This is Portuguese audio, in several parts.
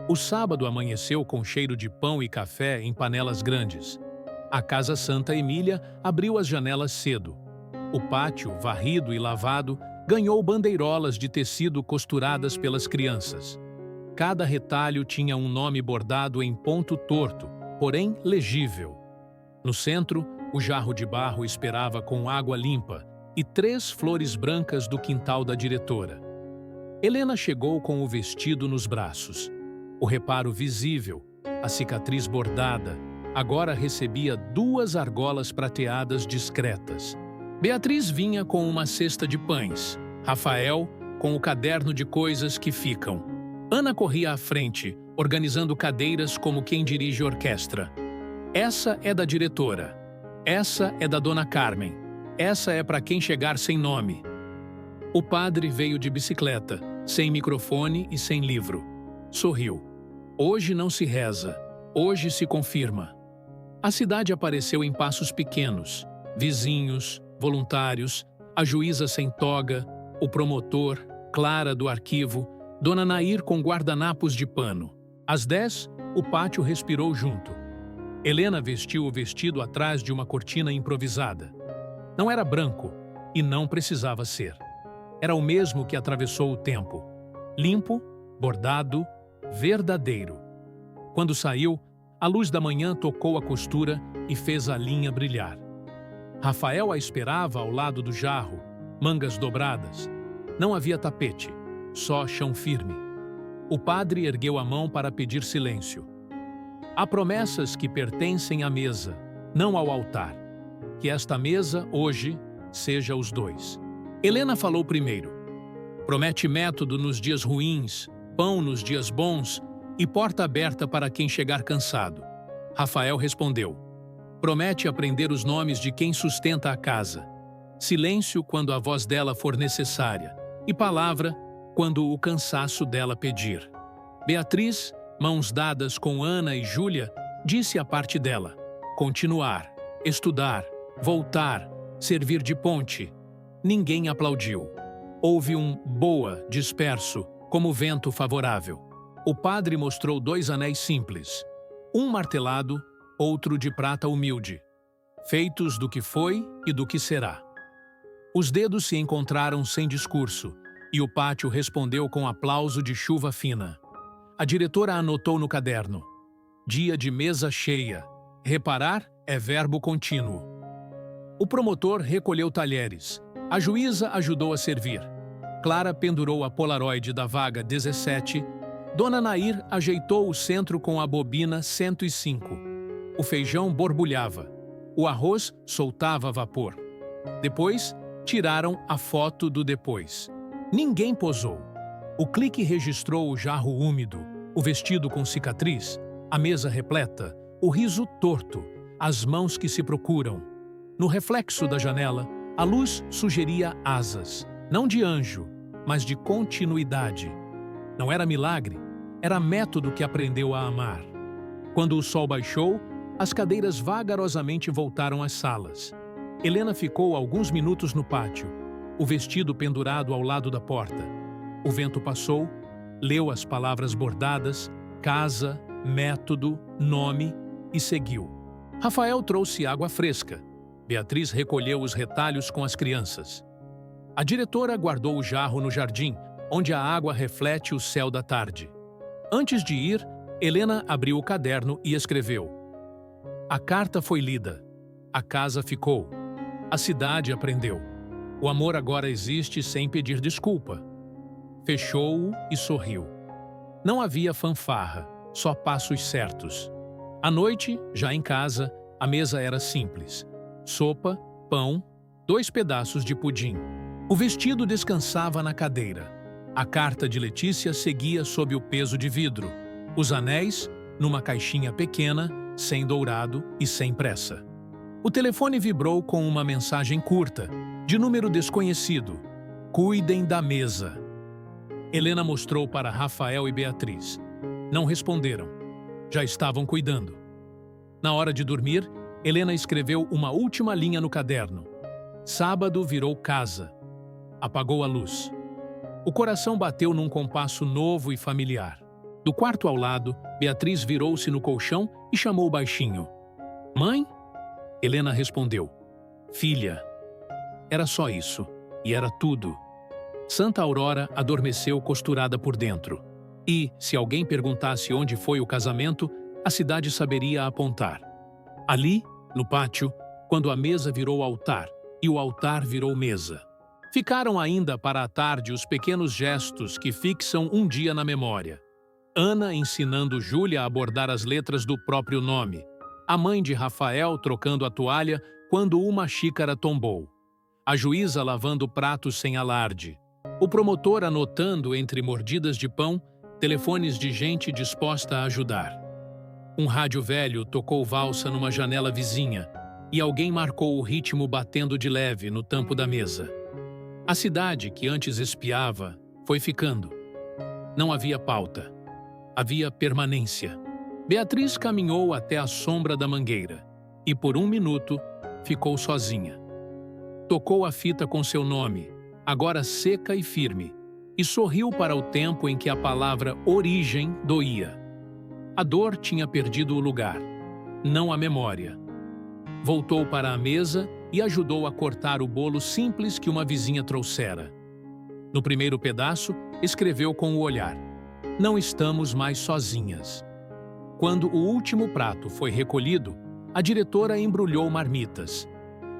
O sábado amanheceu com cheiro de pão e café em panelas grandes. A Casa Santa Emília abriu as janelas cedo. O pátio, varrido e lavado, ganhou bandeirolas de tecido costuradas pelas crianças. Cada retalho tinha um nome bordado em ponto torto, porém legível. No centro, o jarro de barro esperava com água limpa e 3 flores brancas do quintal da diretora. Helena chegou com o vestido nos braços. O reparo visível, a cicatriz bordada, agora recebia 2 argolas prateadas discretas. Beatriz vinha com uma cesta de pães, Rafael com o caderno de coisas que ficam. Ana corria à frente, organizando cadeiras como quem dirige orquestra. Essa é da diretora. Essa é da dona Carmen. Essa é para quem chegar sem nome. O padre veio de bicicleta, sem microfone e sem livro. Sorriu. Hoje não se reza, hoje se confirma. A cidade apareceu em passos pequenos. Vizinhos, voluntários, a juíza sem toga, o promotor, Clara do arquivo, Dona Nair com guardanapos de pano. Às 10, o pátio respirou junto. Helena vestiu o vestido atrás de uma cortina improvisada. Não era branco e não precisava ser. Era o mesmo que atravessou o tempo. Limpo, bordado, verdadeiro. Quando saiu, a luz da manhã tocou a costura e fez a linha brilhar. Rafael a esperava ao lado do jarro, mangas dobradas. Não havia tapete, só chão firme. O padre ergueu a mão para pedir silêncio. Há promessas que pertencem à mesa, não ao altar. Que esta mesa, hoje, seja os 2. Helena falou primeiro. Promete método nos dias ruins, pão nos dias bons e porta aberta para quem chegar cansado. Rafael respondeu. Promete aprender os nomes de quem sustenta a casa. Silêncio quando a voz dela for necessária e palavra quando o cansaço dela pedir. Beatriz, mãos dadas com Ana e Júlia, disse a parte dela. Continuar, estudar, voltar, servir de ponte. Ninguém aplaudiu. Houve um boa disperso, como vento favorável. O padre mostrou 2 anéis simples. Um martelado, outro de prata humilde. Feitos do que foi e do que será. Os dedos se encontraram sem discurso, e o pátio respondeu com aplauso de chuva fina. A diretora anotou no caderno. Dia de mesa cheia. Reparar é verbo contínuo. O promotor recolheu talheres. A juíza ajudou a servir. Clara pendurou a polaroid da vaga 17. Dona Nair ajeitou o centro com a bobina 105. O feijão borbulhava. O arroz soltava vapor. Depois, tiraram a foto do depois. Ninguém posou. O clique registrou o jarro úmido, o vestido com cicatriz, a mesa repleta, o riso torto, as mãos que se procuram. No reflexo da janela, a luz sugeria asas, não de anjo, mas de continuidade. Não era milagre, era método que aprendeu a amar. Quando o sol baixou, as cadeiras vagarosamente voltaram às salas. Helena ficou alguns minutos no pátio, o vestido pendurado ao lado da porta. O vento passou, leu as palavras bordadas, casa, método, nome e seguiu. Rafael trouxe água fresca. Beatriz recolheu os retalhos com as crianças. A diretora guardou o jarro no jardim, onde a água reflete o céu da tarde. Antes de ir, Helena abriu o caderno e escreveu. A carta foi lida. A casa ficou. A cidade aprendeu. O amor agora existe sem pedir desculpa. Fechou-o e sorriu. Não havia fanfarra, só passos certos. À noite, já em casa, a mesa era simples. Sopa, pão, 2 pedaços de pudim. O vestido descansava na cadeira. A carta de Letícia seguia sob o peso de vidro. Os anéis, numa caixinha pequena, sem dourado e sem pressa. O telefone vibrou com uma mensagem curta, de número desconhecido. Cuidem da mesa. Helena mostrou para Rafael e Beatriz. Não responderam. Já estavam cuidando. Na hora de dormir, Helena escreveu uma última linha no caderno. Sábado virou casa. Apagou a luz. O coração bateu num compasso novo e familiar. Do quarto ao lado, Beatriz virou-se no colchão e chamou baixinho. Mãe? Helena respondeu. Filha. Era só isso, e era tudo. Santa Aurora adormeceu costurada por dentro. E, se alguém perguntasse onde foi o casamento, a cidade saberia apontar. Ali, no pátio, quando a mesa virou altar e o altar virou mesa. Ficaram ainda para a tarde os pequenos gestos que fixam um dia na memória. Ana ensinando Júlia a bordar as letras do próprio nome. A mãe de Rafael trocando a toalha quando uma xícara tombou. A juíza lavando pratos sem alarde. O promotor anotando entre mordidas de pão telefones de gente disposta a ajudar. Um rádio velho tocou valsa numa janela vizinha e alguém marcou o ritmo batendo de leve no tampo da mesa. A cidade, que antes espiava, foi ficando. Não havia pauta. Havia permanência. Beatriz caminhou até a sombra da mangueira e, por um minuto, ficou sozinha. Tocou a fita com seu nome, agora seca e firme, e sorriu para o tempo em que a palavra origem doía. A dor tinha perdido o lugar, não a memória. Voltou para a mesa e ajudou a cortar o bolo simples que uma vizinha trouxera. No primeiro pedaço, escreveu com o olhar: Não estamos mais sozinhas. Quando o último prato foi recolhido, a diretora embrulhou marmitas.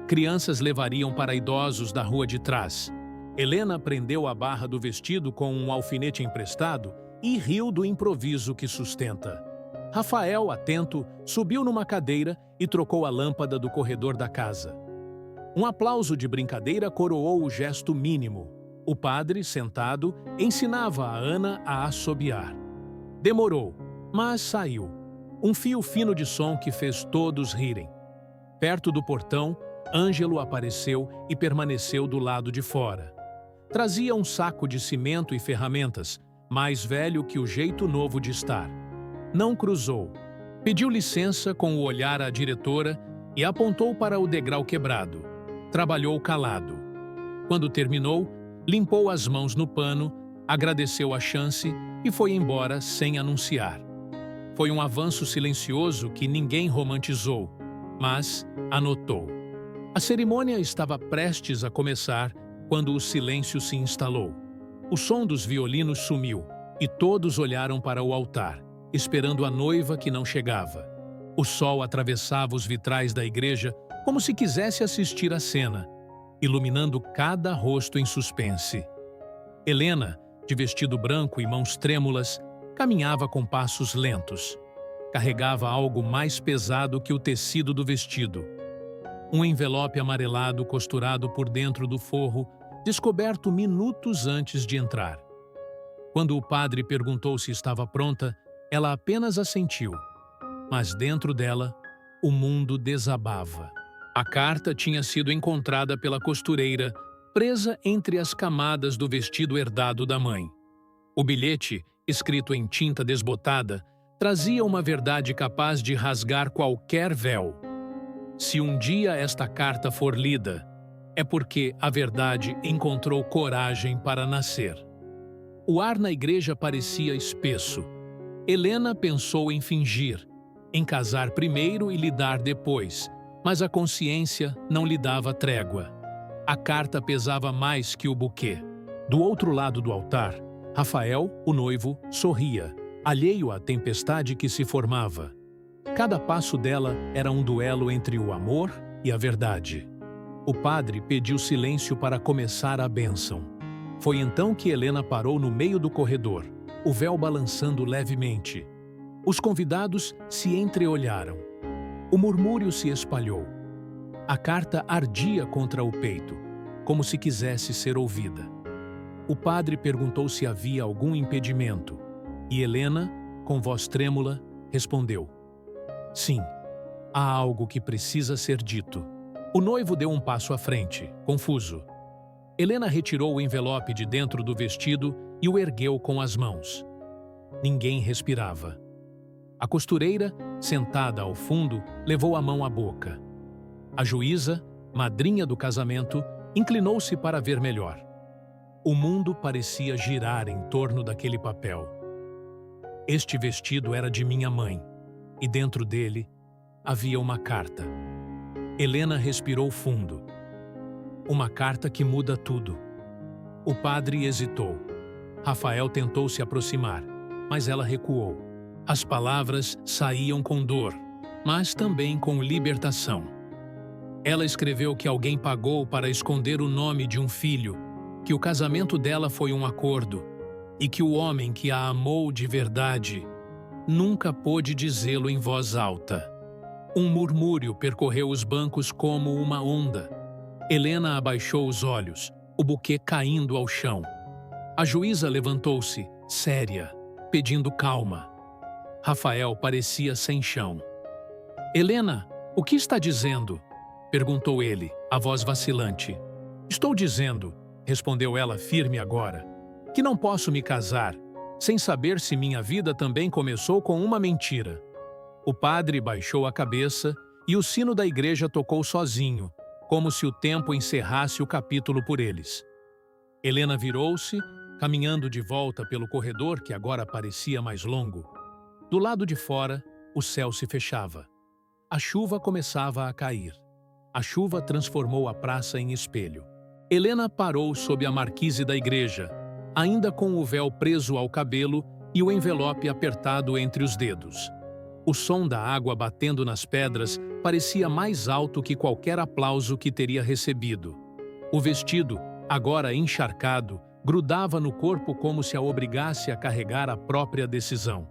Crianças levariam para idosos da rua de trás. Helena prendeu a barra do vestido com um alfinete emprestado e riu do improviso que sustenta. Rafael, atento, subiu numa cadeira e trocou a lâmpada do corredor da casa. Um aplauso de brincadeira coroou o gesto mínimo. O padre, sentado, ensinava a Ana a assobiar. Demorou, mas saiu. Um fio fino de som que fez todos rirem. Perto do portão, Ângelo apareceu e permaneceu do lado de fora. Trazia um saco de cimento e ferramentas, mais velho que o jeito novo de estar. Não cruzou. Pediu licença com o olhar à diretora e apontou para o degrau quebrado. Trabalhou calado. Quando terminou, limpou as mãos no pano, agradeceu a chance e foi embora sem anunciar. Foi um avanço silencioso que ninguém romantizou, mas anotou. A cerimônia estava prestes a começar quando o silêncio se instalou. O som dos violinos sumiu e todos olharam para o altar, esperando a noiva que não chegava. O sol atravessava os vitrais da igreja como se quisesse assistir à cena, iluminando cada rosto em suspense. Helena, de vestido branco e mãos trêmulas, caminhava com passos lentos. Carregava algo mais pesado que o tecido do vestido. Um envelope amarelado costurado por dentro do forro, descoberto minutos antes de entrar. Quando o padre perguntou se estava pronta, ela apenas assentiu. Mas dentro dela, o mundo desabava. A carta tinha sido encontrada pela costureira, presa entre as camadas do vestido herdado da mãe. O bilhete, escrito em tinta desbotada, trazia uma verdade capaz de rasgar qualquer véu. Se um dia esta carta for lida, é porque a verdade encontrou coragem para nascer. O ar na igreja parecia espesso. Helena pensou em fingir, em casar primeiro e lidar depois, mas a consciência não lhe dava trégua. A carta pesava mais que o buquê. Do outro lado do altar, Rafael, o noivo, sorria, alheio à tempestade que se formava. Cada passo dela era um duelo entre o amor e a verdade. O padre pediu silêncio para começar a bênção. Foi então que Helena parou no meio do corredor, o véu balançando levemente. Os convidados se entreolharam. O murmúrio se espalhou. A carta ardia contra o peito, como se quisesse ser ouvida. O padre perguntou se havia algum impedimento, e Helena, com voz trêmula, respondeu: Sim, há algo que precisa ser dito. O noivo deu um passo à frente, confuso. Helena retirou o envelope de dentro do vestido e o ergueu com as mãos. Ninguém respirava. A costureira, sentada ao fundo, levou a mão à boca. A juíza, madrinha do casamento, inclinou-se para ver melhor. O mundo parecia girar em torno daquele papel. Este vestido era de minha mãe, e dentro dele havia uma carta. Helena respirou fundo. Uma carta que muda tudo. O padre hesitou. Rafael tentou se aproximar, mas ela recuou. As palavras saíam com dor, mas também com libertação. Ela escreveu que alguém pagou para esconder o nome de um filho, que o casamento dela foi um acordo e que o homem que a amou de verdade nunca pôde dizê-lo em voz alta. Um murmúrio percorreu os bancos como uma onda. Helena abaixou os olhos, o buquê caindo ao chão. A juíza levantou-se, séria, pedindo calma. Rafael parecia sem chão. "Helena, o que está dizendo?" perguntou ele, a voz vacilante. "Estou dizendo", respondeu ela firme agora, "que não posso me casar, sem saber se minha vida também começou com uma mentira." O padre baixou a cabeça e o sino da igreja tocou sozinho, como se o tempo encerrasse o capítulo por eles. Helena virou-se, caminhando de volta pelo corredor que agora parecia mais longo. Do lado de fora, o céu se fechava. A chuva começava a cair. A chuva transformou a praça em espelho. Helena parou sob a marquise da igreja, ainda com o véu preso ao cabelo e o envelope apertado entre os dedos. O som da água batendo nas pedras parecia mais alto que qualquer aplauso que teria recebido. O vestido, agora encharcado, grudava no corpo como se a obrigasse a carregar a própria decisão.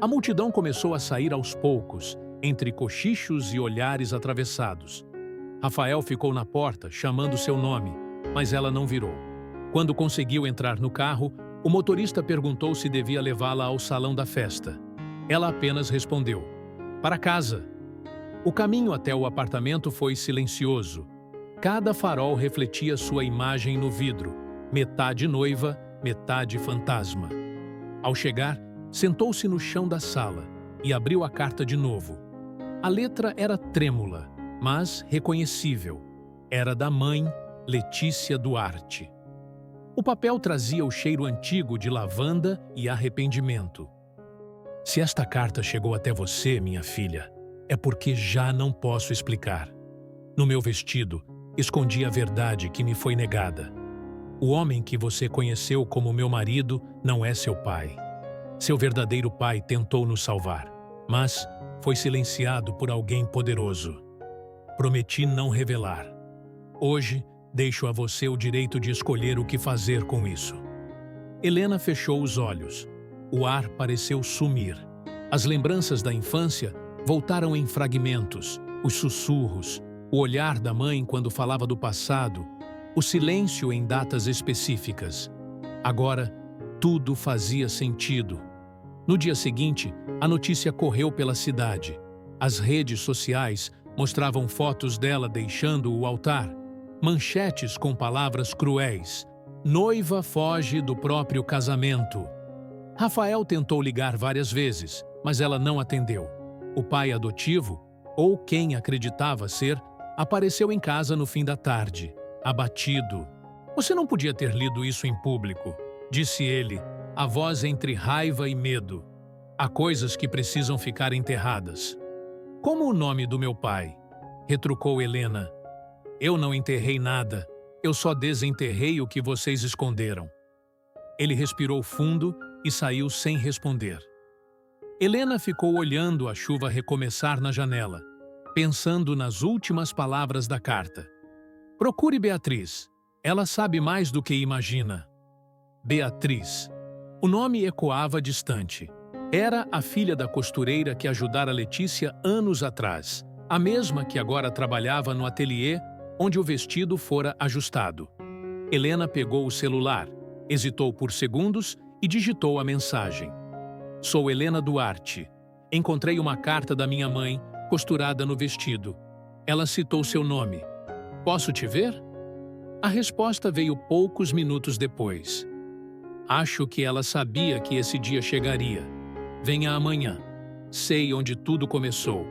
A multidão começou a sair aos poucos, entre cochichos e olhares atravessados. Rafael ficou na porta, chamando seu nome, mas ela não virou. Quando conseguiu entrar no carro, o motorista perguntou se devia levá-la ao salão da festa. Ela apenas respondeu: "Para casa." O caminho até o apartamento foi silencioso. Cada farol refletia sua imagem no vidro, metade noiva, metade fantasma. Ao chegar, sentou-se no chão da sala e abriu a carta de novo. A letra era trêmula, mas reconhecível. Era da mãe, Letícia Duarte. O papel trazia o cheiro antigo de lavanda e arrependimento. "Se esta carta chegou até você, minha filha, é porque já não posso explicar. No meu vestido, escondi a verdade que me foi negada. O homem que você conheceu como meu marido não é seu pai. Seu verdadeiro pai tentou nos salvar, mas foi silenciado por alguém poderoso. Prometi não revelar. Hoje, deixo a você o direito de escolher o que fazer com isso." Helena fechou os olhos. O ar pareceu sumir. As lembranças da infância voltaram em fragmentos, os sussurros, o olhar da mãe quando falava do passado, o silêncio em datas específicas. Agora, tudo fazia sentido. No dia seguinte, a notícia correu pela cidade. As redes sociais mostravam fotos dela deixando o altar, manchetes com palavras cruéis. "Noiva foge do próprio casamento." Rafael tentou ligar várias vezes, mas ela não atendeu. O pai adotivo, ou quem acreditava ser, apareceu em casa no fim da tarde, abatido. "Você não podia ter lido isso em público", disse ele, a voz entre raiva e medo. "Há coisas que precisam ficar enterradas." "Como o nome do meu pai?", retrucou Helena. "Eu não enterrei nada, eu só desenterrei o que vocês esconderam." Ele respirou fundo e saiu sem responder. Helena ficou olhando a chuva recomeçar na janela, pensando nas últimas palavras da carta. "Procure Beatriz. Ela sabe mais do que imagina." Beatriz. O nome ecoava distante. Era a filha da costureira que ajudara Letícia anos atrás, a mesma que agora trabalhava no ateliê onde o vestido fora ajustado. Helena pegou o celular, hesitou por segundos e digitou a mensagem. "Sou Helena Duarte. Encontrei uma carta da minha mãe costurada no vestido. Ela citou seu nome. Posso te ver?" A resposta veio poucos minutos depois. "Acho que ela sabia que esse dia chegaria. Venha amanhã. Sei onde tudo começou."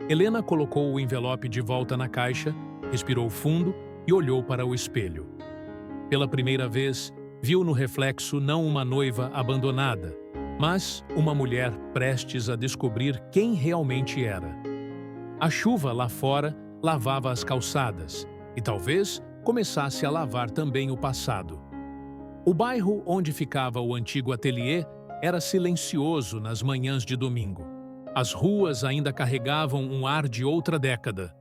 Helena colocou o envelope de volta na caixa, respirou fundo e olhou para o espelho. Pela primeira vez, viu no reflexo não uma noiva abandonada, mas uma mulher prestes a descobrir quem realmente era. A chuva lá fora lavava as calçadas e talvez começasse a lavar também o passado. O bairro onde ficava o antigo ateliê era silencioso nas manhãs de domingo. As ruas ainda carregavam um ar de outra década.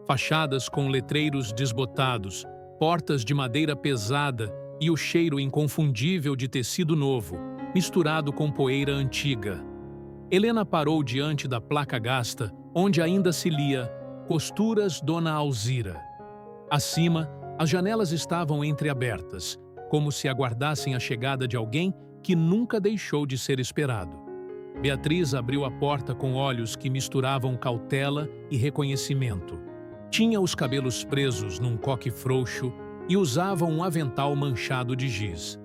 Fachadas com letreiros desbotados, portas de madeira pesada e o cheiro inconfundível de tecido novo, misturado com poeira antiga. Helena parou diante da placa gasta, onde ainda se lia Costuras Dona Alzira. Acima, as janelas estavam entreabertas, como se aguardassem a chegada de alguém que nunca deixou de ser esperado. Beatriz abriu a porta com olhos que misturavam cautela e reconhecimento. Tinha os cabelos presos num coque frouxo e usava um avental manchado de giz.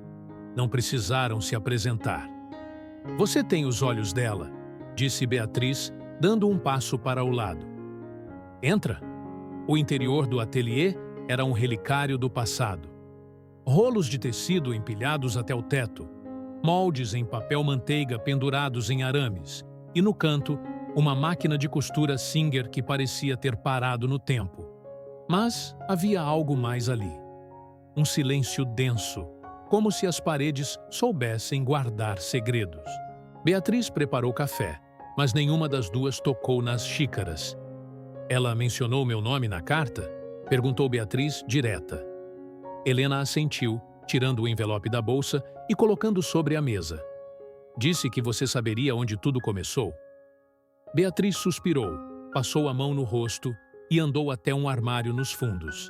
Não precisaram se apresentar. "Você tem os olhos dela", disse Beatriz, dando um passo para o lado. "Entra." O interior do ateliê era um relicário do passado. Rolos de tecido empilhados até o teto, moldes em papel manteiga pendurados em arames, e no canto, uma máquina de costura Singer que parecia ter parado no tempo. Mas havia algo mais ali. Um silêncio denso, como se as paredes soubessem guardar segredos. Beatriz preparou café, mas nenhuma das duas tocou nas xícaras. "Ela mencionou meu nome na carta?" perguntou Beatriz, direta. Helena assentiu, tirando o envelope da bolsa e colocando sobre a mesa. "Disse que você saberia onde tudo começou?" Beatriz suspirou, passou a mão no rosto e andou até um armário nos fundos.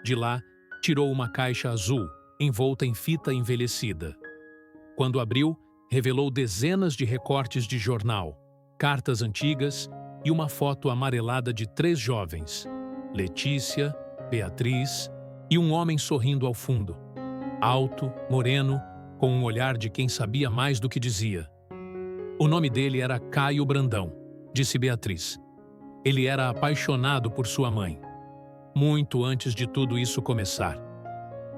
De lá, tirou uma caixa azul, envolta em fita envelhecida. Quando abriu, revelou dezenas de recortes de jornal, cartas antigas e uma foto amarelada de 3 jovens: Letícia, Beatriz e um homem sorrindo ao fundo. Alto, moreno, com um olhar de quem sabia mais do que dizia. O nome dele era Caio Brandão, disse Beatriz. Ele era apaixonado por sua mãe. Muito antes de tudo isso começar.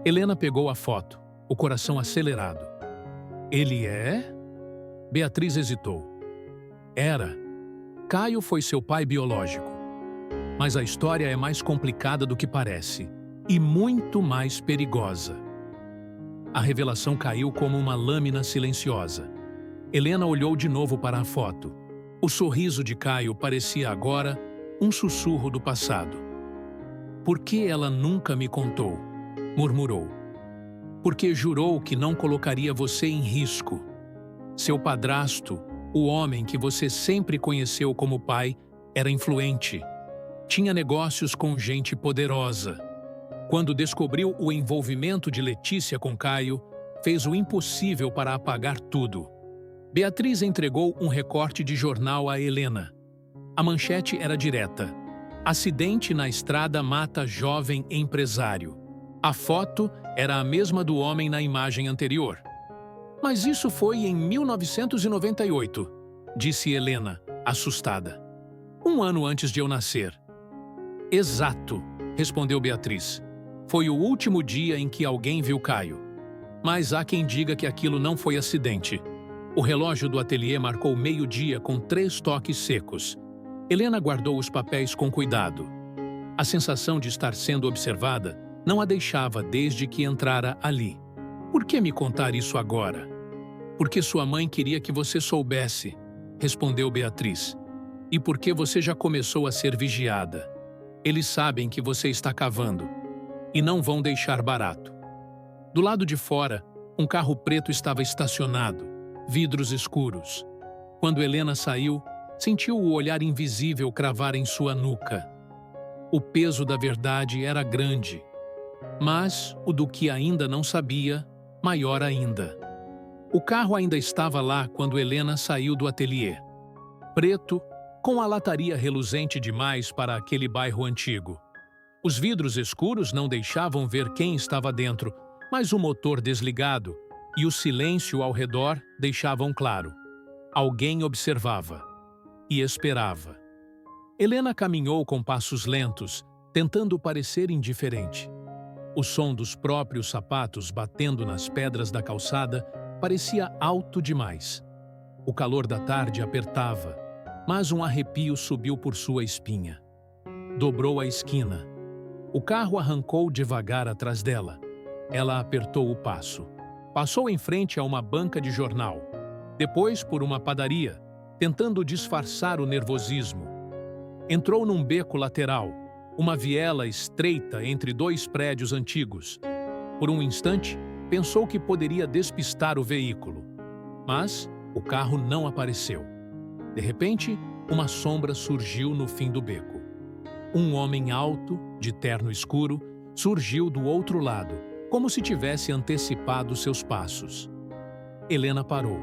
Helena pegou a foto, o coração acelerado. "Ele é?" Beatriz hesitou. "Era. Caio foi seu pai biológico. Mas a história é mais complicada do que parece, e muito mais perigosa." A revelação caiu como uma lâmina silenciosa. Helena olhou de novo para a foto. O sorriso de Caio parecia agora um sussurro do passado. "Por que ela nunca me contou?" murmurou. "Porque jurou que não colocaria você em risco. Seu padrasto, o homem que você sempre conheceu como pai, era influente. Tinha negócios com gente poderosa. Quando descobriu o envolvimento de Letícia com Caio, fez o impossível para apagar tudo." Beatriz entregou um recorte de jornal a Helena. A manchete era direta. "Acidente na estrada mata jovem empresário." A foto era a mesma do homem na imagem anterior. "Mas isso foi em 1998, disse Helena, assustada. "Um ano antes de eu nascer." "Exato", respondeu Beatriz. "Foi o último dia em que alguém viu Caio. Mas há quem diga que aquilo não foi acidente. O relógio do ateliê marcou 12:00 com 3 toques secos. Helena guardou os papéis com cuidado. A sensação de estar sendo observada não a deixava desde que entrara ali. "Por que me contar isso agora?" "Porque sua mãe queria que você soubesse", respondeu Beatriz. "E porque você já começou a ser vigiada. Eles sabem que você está cavando. E não vão deixar barato." Do lado de fora, um carro preto estava estacionado, vidros escuros. Quando Helena saiu, sentiu o olhar invisível cravar em sua nuca. O peso da verdade era grande, mas o do que ainda não sabia, maior ainda. O carro ainda estava lá quando Helena saiu do ateliê. Preto, com a lataria reluzente demais para aquele bairro antigo. Os vidros escuros não deixavam ver quem estava dentro, mas o motor desligado e o silêncio ao redor deixavam claro. Alguém observava e esperava. Helena caminhou com passos lentos, tentando parecer indiferente. O som dos próprios sapatos batendo nas pedras da calçada parecia alto demais. O calor da tarde apertava, mas um arrepio subiu por sua espinha. Dobrou a esquina. O carro arrancou devagar atrás dela. Ela apertou o passo. Passou em frente a uma banca de jornal. Depois por uma padaria, tentando disfarçar o nervosismo. Entrou num beco lateral, uma viela estreita entre dois prédios antigos. Por um instante, pensou que poderia despistar o veículo. Mas o carro não apareceu. De repente, uma sombra surgiu no fim do beco. Um homem alto, de terno escuro, surgiu do outro lado, como se tivesse antecipado seus passos. Helena parou.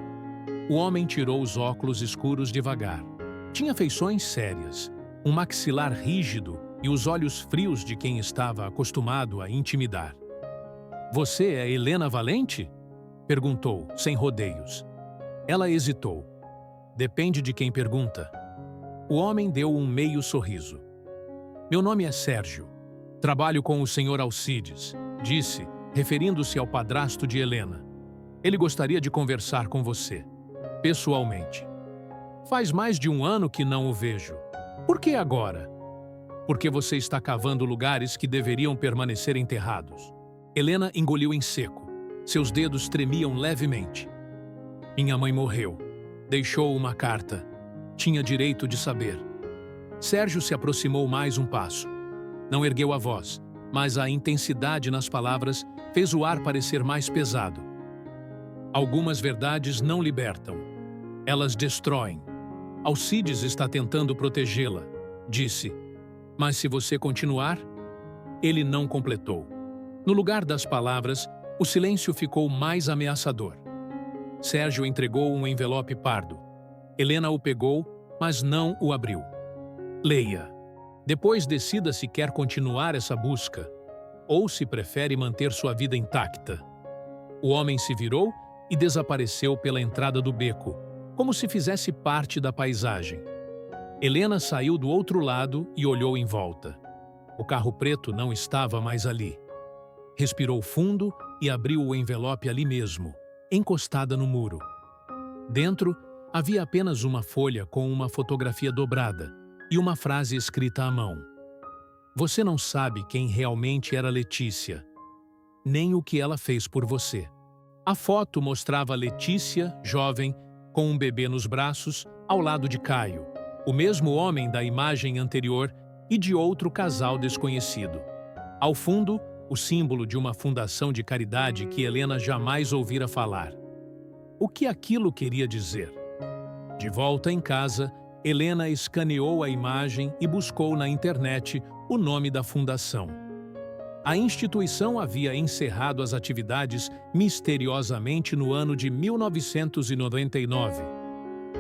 O homem tirou os óculos escuros devagar. Tinha feições sérias, um maxilar rígido e os olhos frios de quem estava acostumado a intimidar. "Você é Helena Valente?" perguntou, sem rodeios. Ela hesitou. "Depende de quem pergunta." O homem deu um meio sorriso. "Meu nome é Sérgio. Trabalho com o Sr. Alcides", disse, referindo-se ao padrasto de Helena. "Ele gostaria de conversar com você, pessoalmente." "Faz mais de um ano que não o vejo. Por que agora?" "Porque você está cavando lugares que deveriam permanecer enterrados." Helena engoliu em seco. Seus dedos tremiam levemente. "Minha mãe morreu. Deixou uma carta. Tinha direito de saber." Sérgio se aproximou mais um passo. Não ergueu a voz, mas a intensidade nas palavras fez o ar parecer mais pesado. "Algumas verdades não libertam. Elas destroem. Alcides está tentando protegê-la", disse. "Mas se você continuar..." Ele não completou. No lugar das palavras, o silêncio ficou mais ameaçador. Sérgio entregou um envelope pardo. Helena o pegou, mas não o abriu. "Leia. Depois decida se quer continuar essa busca ou se prefere manter sua vida intacta." O homem se virou e desapareceu pela entrada do beco, como se fizesse parte da paisagem. Helena saiu do outro lado e olhou em volta. O carro preto não estava mais ali. Respirou fundo e abriu o envelope ali mesmo, encostada no muro. Dentro, havia apenas uma folha com uma fotografia dobrada e uma frase escrita à mão. "Você não sabe quem realmente era Letícia, nem o que ela fez por você." A foto mostrava Letícia, jovem, com um bebê nos braços, ao lado de Caio, o mesmo homem da imagem anterior e de outro casal desconhecido. Ao fundo, o símbolo de uma fundação de caridade que Helena jamais ouvira falar. O que aquilo queria dizer? De volta em casa, Helena escaneou a imagem e buscou na internet o nome da fundação. A instituição havia encerrado as atividades misteriosamente no ano de 1999.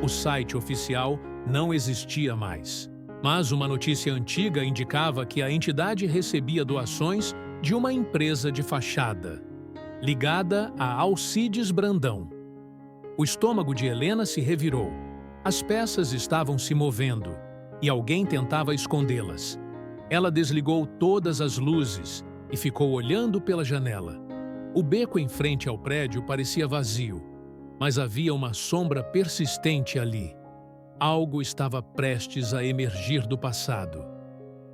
O site oficial não existia mais, mas uma notícia antiga indicava que a entidade recebia doações de uma empresa de fachada, ligada a Alcides Brandão. O estômago de Helena se revirou. As peças estavam se movendo e alguém tentava escondê-las. Ela desligou todas as luzes e ficou olhando pela janela. O beco em frente ao prédio parecia vazio, mas havia uma sombra persistente ali. Algo estava prestes a emergir do passado.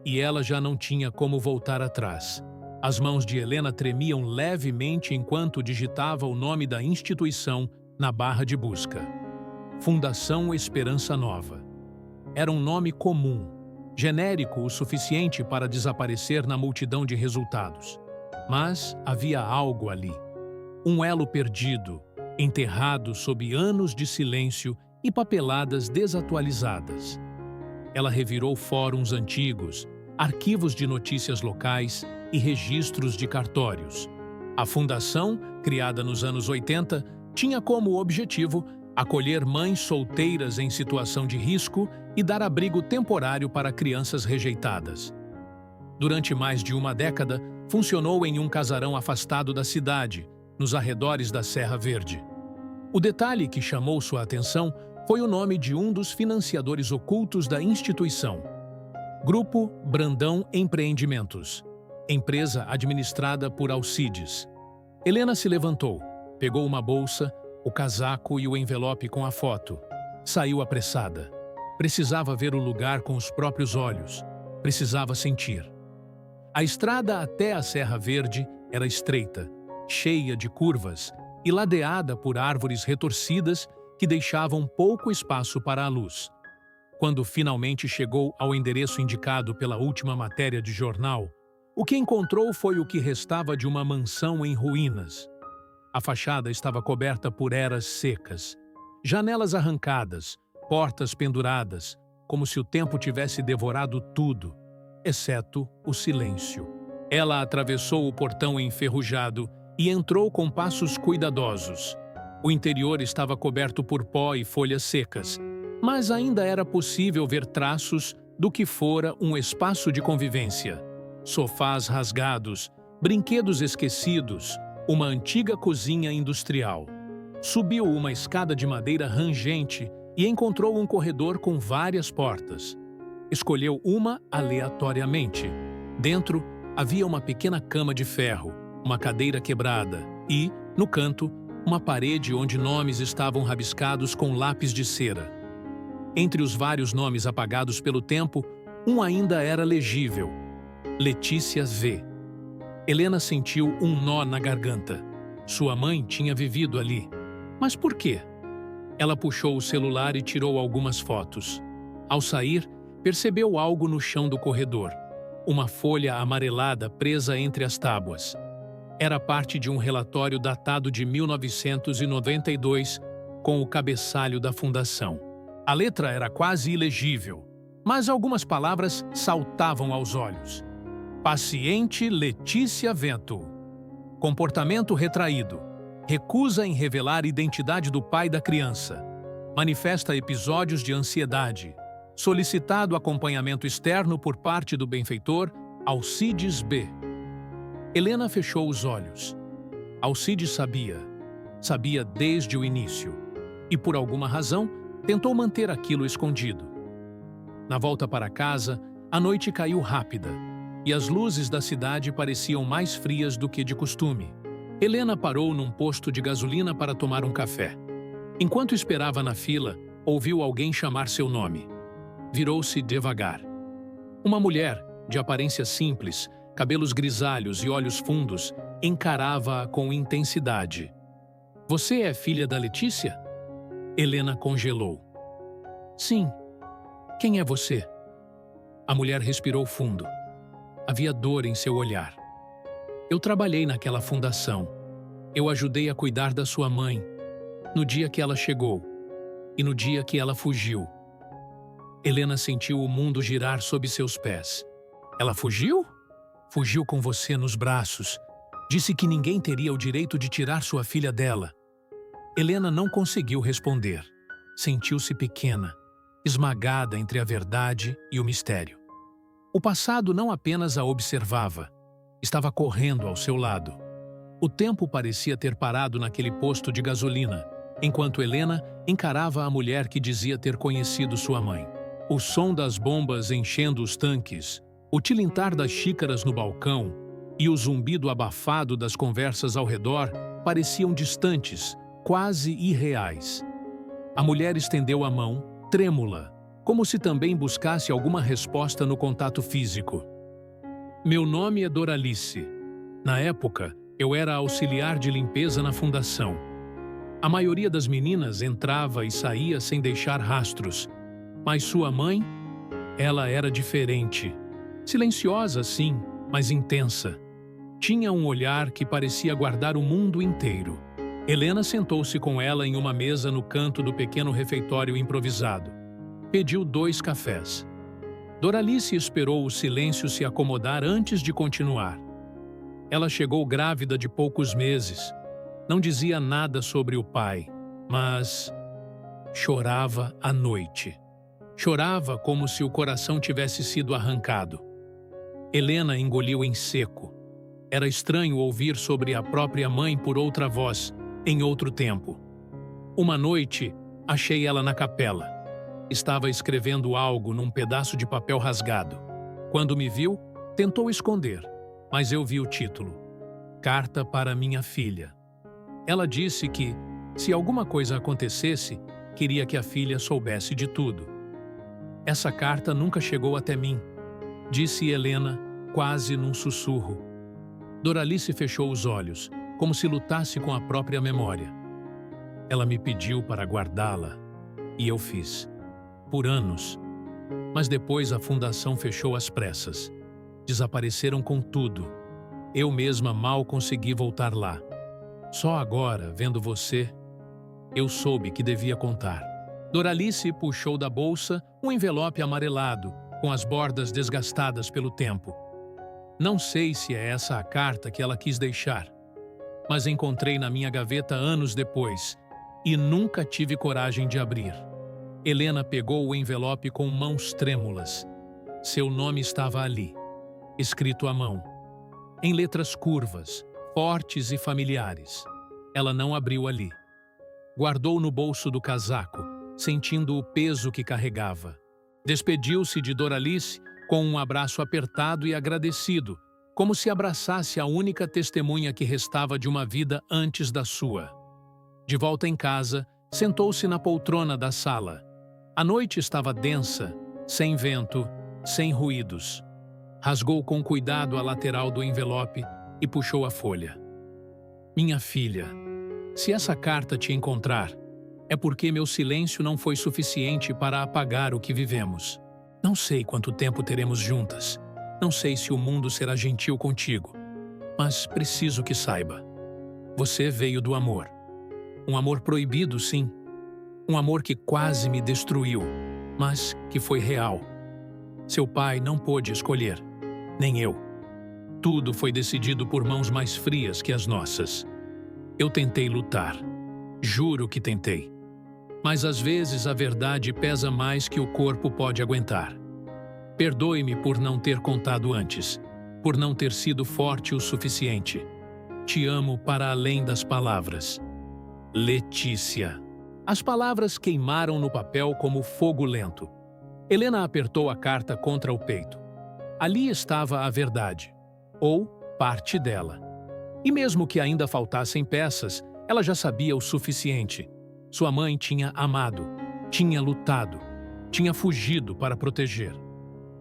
E ela já não tinha como voltar atrás. As mãos de Helena tremiam levemente enquanto digitava o nome da instituição na barra de busca. Fundação Esperança Nova. Era um nome comum, genérico o suficiente para desaparecer na multidão de resultados. Mas havia algo ali. Um elo perdido, enterrado sob anos de silêncio e papeladas desatualizadas. Ela revirou fóruns antigos, arquivos de notícias locais e registros de cartórios. A fundação, criada nos anos 80, tinha como objetivo acolher mães solteiras em situação de risco e dar abrigo temporário para crianças rejeitadas. Durante mais de uma década, funcionou em um casarão afastado da cidade, nos arredores da Serra Verde. O detalhe que chamou sua atenção foi o nome de um dos financiadores ocultos da instituição. Grupo Brandão Empreendimentos, empresa administrada por Alcides. Helena se levantou, pegou uma bolsa, o casaco e o envelope com a foto. Saiu apressada. Precisava ver o lugar com os próprios olhos. Precisava sentir. A estrada até a Serra Verde era estreita, cheia de curvas e ladeada por árvores retorcidas que deixavam pouco espaço para a luz. Quando finalmente chegou ao endereço indicado pela última matéria de jornal, o que encontrou foi o que restava de uma mansão em ruínas. A fachada estava coberta por eras secas, janelas arrancadas, portas penduradas, como se o tempo tivesse devorado tudo, exceto o silêncio. Ela atravessou o portão enferrujado e entrou com passos cuidadosos. O interior estava coberto por pó e folhas secas, mas ainda era possível ver traços do que fora um espaço de convivência. Sofás rasgados, brinquedos esquecidos, uma antiga cozinha industrial. Subiu uma escada de madeira rangente e encontrou um corredor com várias portas. Escolheu uma aleatoriamente. Dentro havia uma pequena cama de ferro, uma cadeira quebrada e, no canto, uma parede onde nomes estavam rabiscados com lápis de cera. Entre os vários nomes apagados pelo tempo, um ainda era legível: Letícia V. Helena sentiu um nó na garganta. Sua mãe tinha vivido ali. Mas por quê? Ela puxou o celular e tirou algumas fotos. Ao sair, percebeu algo no chão do corredor. Uma folha amarelada presa entre as tábuas. Era parte de um relatório datado de 1992, com o cabeçalho da fundação. A letra era quase ilegível, mas algumas palavras saltavam aos olhos. Paciente Letícia Vento. Comportamento retraído. Recusa em revelar identidade do pai da criança. Manifesta episódios de ansiedade. Solicitado acompanhamento externo por parte do benfeitor Alcides B. Helena fechou os olhos. Alcides sabia desde o início, e por alguma razão tentou manter aquilo escondido. Na volta para casa, a noite caiu rápida, e as luzes da cidade pareciam mais frias do que de costume. Helena parou num posto de gasolina para tomar um café. Enquanto esperava na fila, ouviu alguém chamar seu nome. Virou-se devagar. Uma mulher, de aparência simples, cabelos grisalhos e olhos fundos, encarava-a com intensidade. Você é filha da Letícia? Helena congelou. Sim. Quem é você? A mulher respirou fundo. Havia dor em seu olhar. Eu trabalhei naquela fundação. Eu ajudei a cuidar da sua mãe, no dia que ela chegou e no dia que ela fugiu. Helena sentiu o mundo girar sob seus pés. Ela fugiu? Fugiu com você nos braços. Disse que ninguém teria o direito de tirar sua filha dela. Helena não conseguiu responder. Sentiu-se pequena, esmagada entre a verdade e o mistério. O passado não apenas a observava, estava correndo ao seu lado. O tempo parecia ter parado naquele posto de gasolina, enquanto Helena encarava a mulher que dizia ter conhecido sua mãe. O som das bombas enchendo os tanques, o tilintar das xícaras no balcão e o zumbido abafado das conversas ao redor pareciam distantes, quase irreais. A mulher estendeu a mão, trêmula, como se também buscasse alguma resposta no contato físico. Meu nome é Doralice. Na época, eu era auxiliar de limpeza na fundação. A maioria das meninas entrava e saía sem deixar rastros, mas sua mãe, ela era diferente. Silenciosa, sim, mas intensa. Tinha um olhar que parecia guardar o mundo inteiro. Helena sentou-se com ela em uma mesa no canto do pequeno refeitório improvisado. Pediu 2 cafés. Doralice esperou o silêncio se acomodar antes de continuar. Ela chegou grávida de poucos meses. Não dizia nada sobre o pai, mas chorava à noite. Chorava como se o coração tivesse sido arrancado. Helena engoliu em seco. Era estranho ouvir sobre a própria mãe por outra voz, em outro tempo. Uma noite, achei ela na capela. Estava escrevendo algo num pedaço de papel rasgado. Quando me viu, tentou esconder, mas eu vi o título: Carta para minha filha. Ela disse que Se alguma coisa acontecesse, queria que a filha soubesse de tudo. Essa carta nunca chegou até mim, disse Helena, quase num sussurro. Doralice fechou os olhos, como se lutasse com a própria memória. Ela me pediu para guardá-la, e eu fiz. Por anos. Mas depois a fundação fechou às pressas. Desapareceram com tudo. Eu mesma mal consegui voltar lá. Só agora, vendo você, eu soube que devia contar. Doralice puxou da bolsa um envelope amarelado, com as bordas desgastadas pelo tempo. Não sei se é essa a carta que ela quis deixar, mas encontrei na minha gaveta anos depois e nunca tive coragem de abrir. Helena pegou o envelope com mãos trêmulas. Seu nome estava ali, escrito à mão, em letras curvas, fortes e familiares. Ela não abriu ali. Guardou no bolso do casaco, sentindo o peso que carregava. Despediu-se de Doralice com um abraço apertado e agradecido, como se abraçasse a única testemunha que restava de uma vida antes da sua. De volta em casa, sentou-se na poltrona da sala. A noite estava densa, sem vento, sem ruídos. Rasgou com cuidado a lateral do envelope e puxou a folha. Minha filha, se essa carta te encontrar, é porque meu silêncio não foi suficiente para apagar o que vivemos. Não sei quanto tempo teremos juntas. Não sei se o mundo será gentil contigo. Mas preciso que saiba. Você veio do amor. Um amor proibido, sim. Um amor que quase me destruiu, mas que foi real. Seu pai não pôde escolher, nem eu. Tudo foi decidido por mãos mais frias que as nossas. Eu tentei lutar. Juro que tentei. Mas às vezes a verdade pesa mais que o corpo pode aguentar. Perdoe-me por não ter contado antes, por não ter sido forte o suficiente. Te amo para além das palavras. Letícia. As palavras queimaram no papel como fogo lento. Helena apertou a carta contra o peito. Ali estava a verdade, ou parte dela. E mesmo que ainda faltassem peças, ela já sabia o suficiente. Sua mãe tinha amado, tinha lutado, tinha fugido para proteger.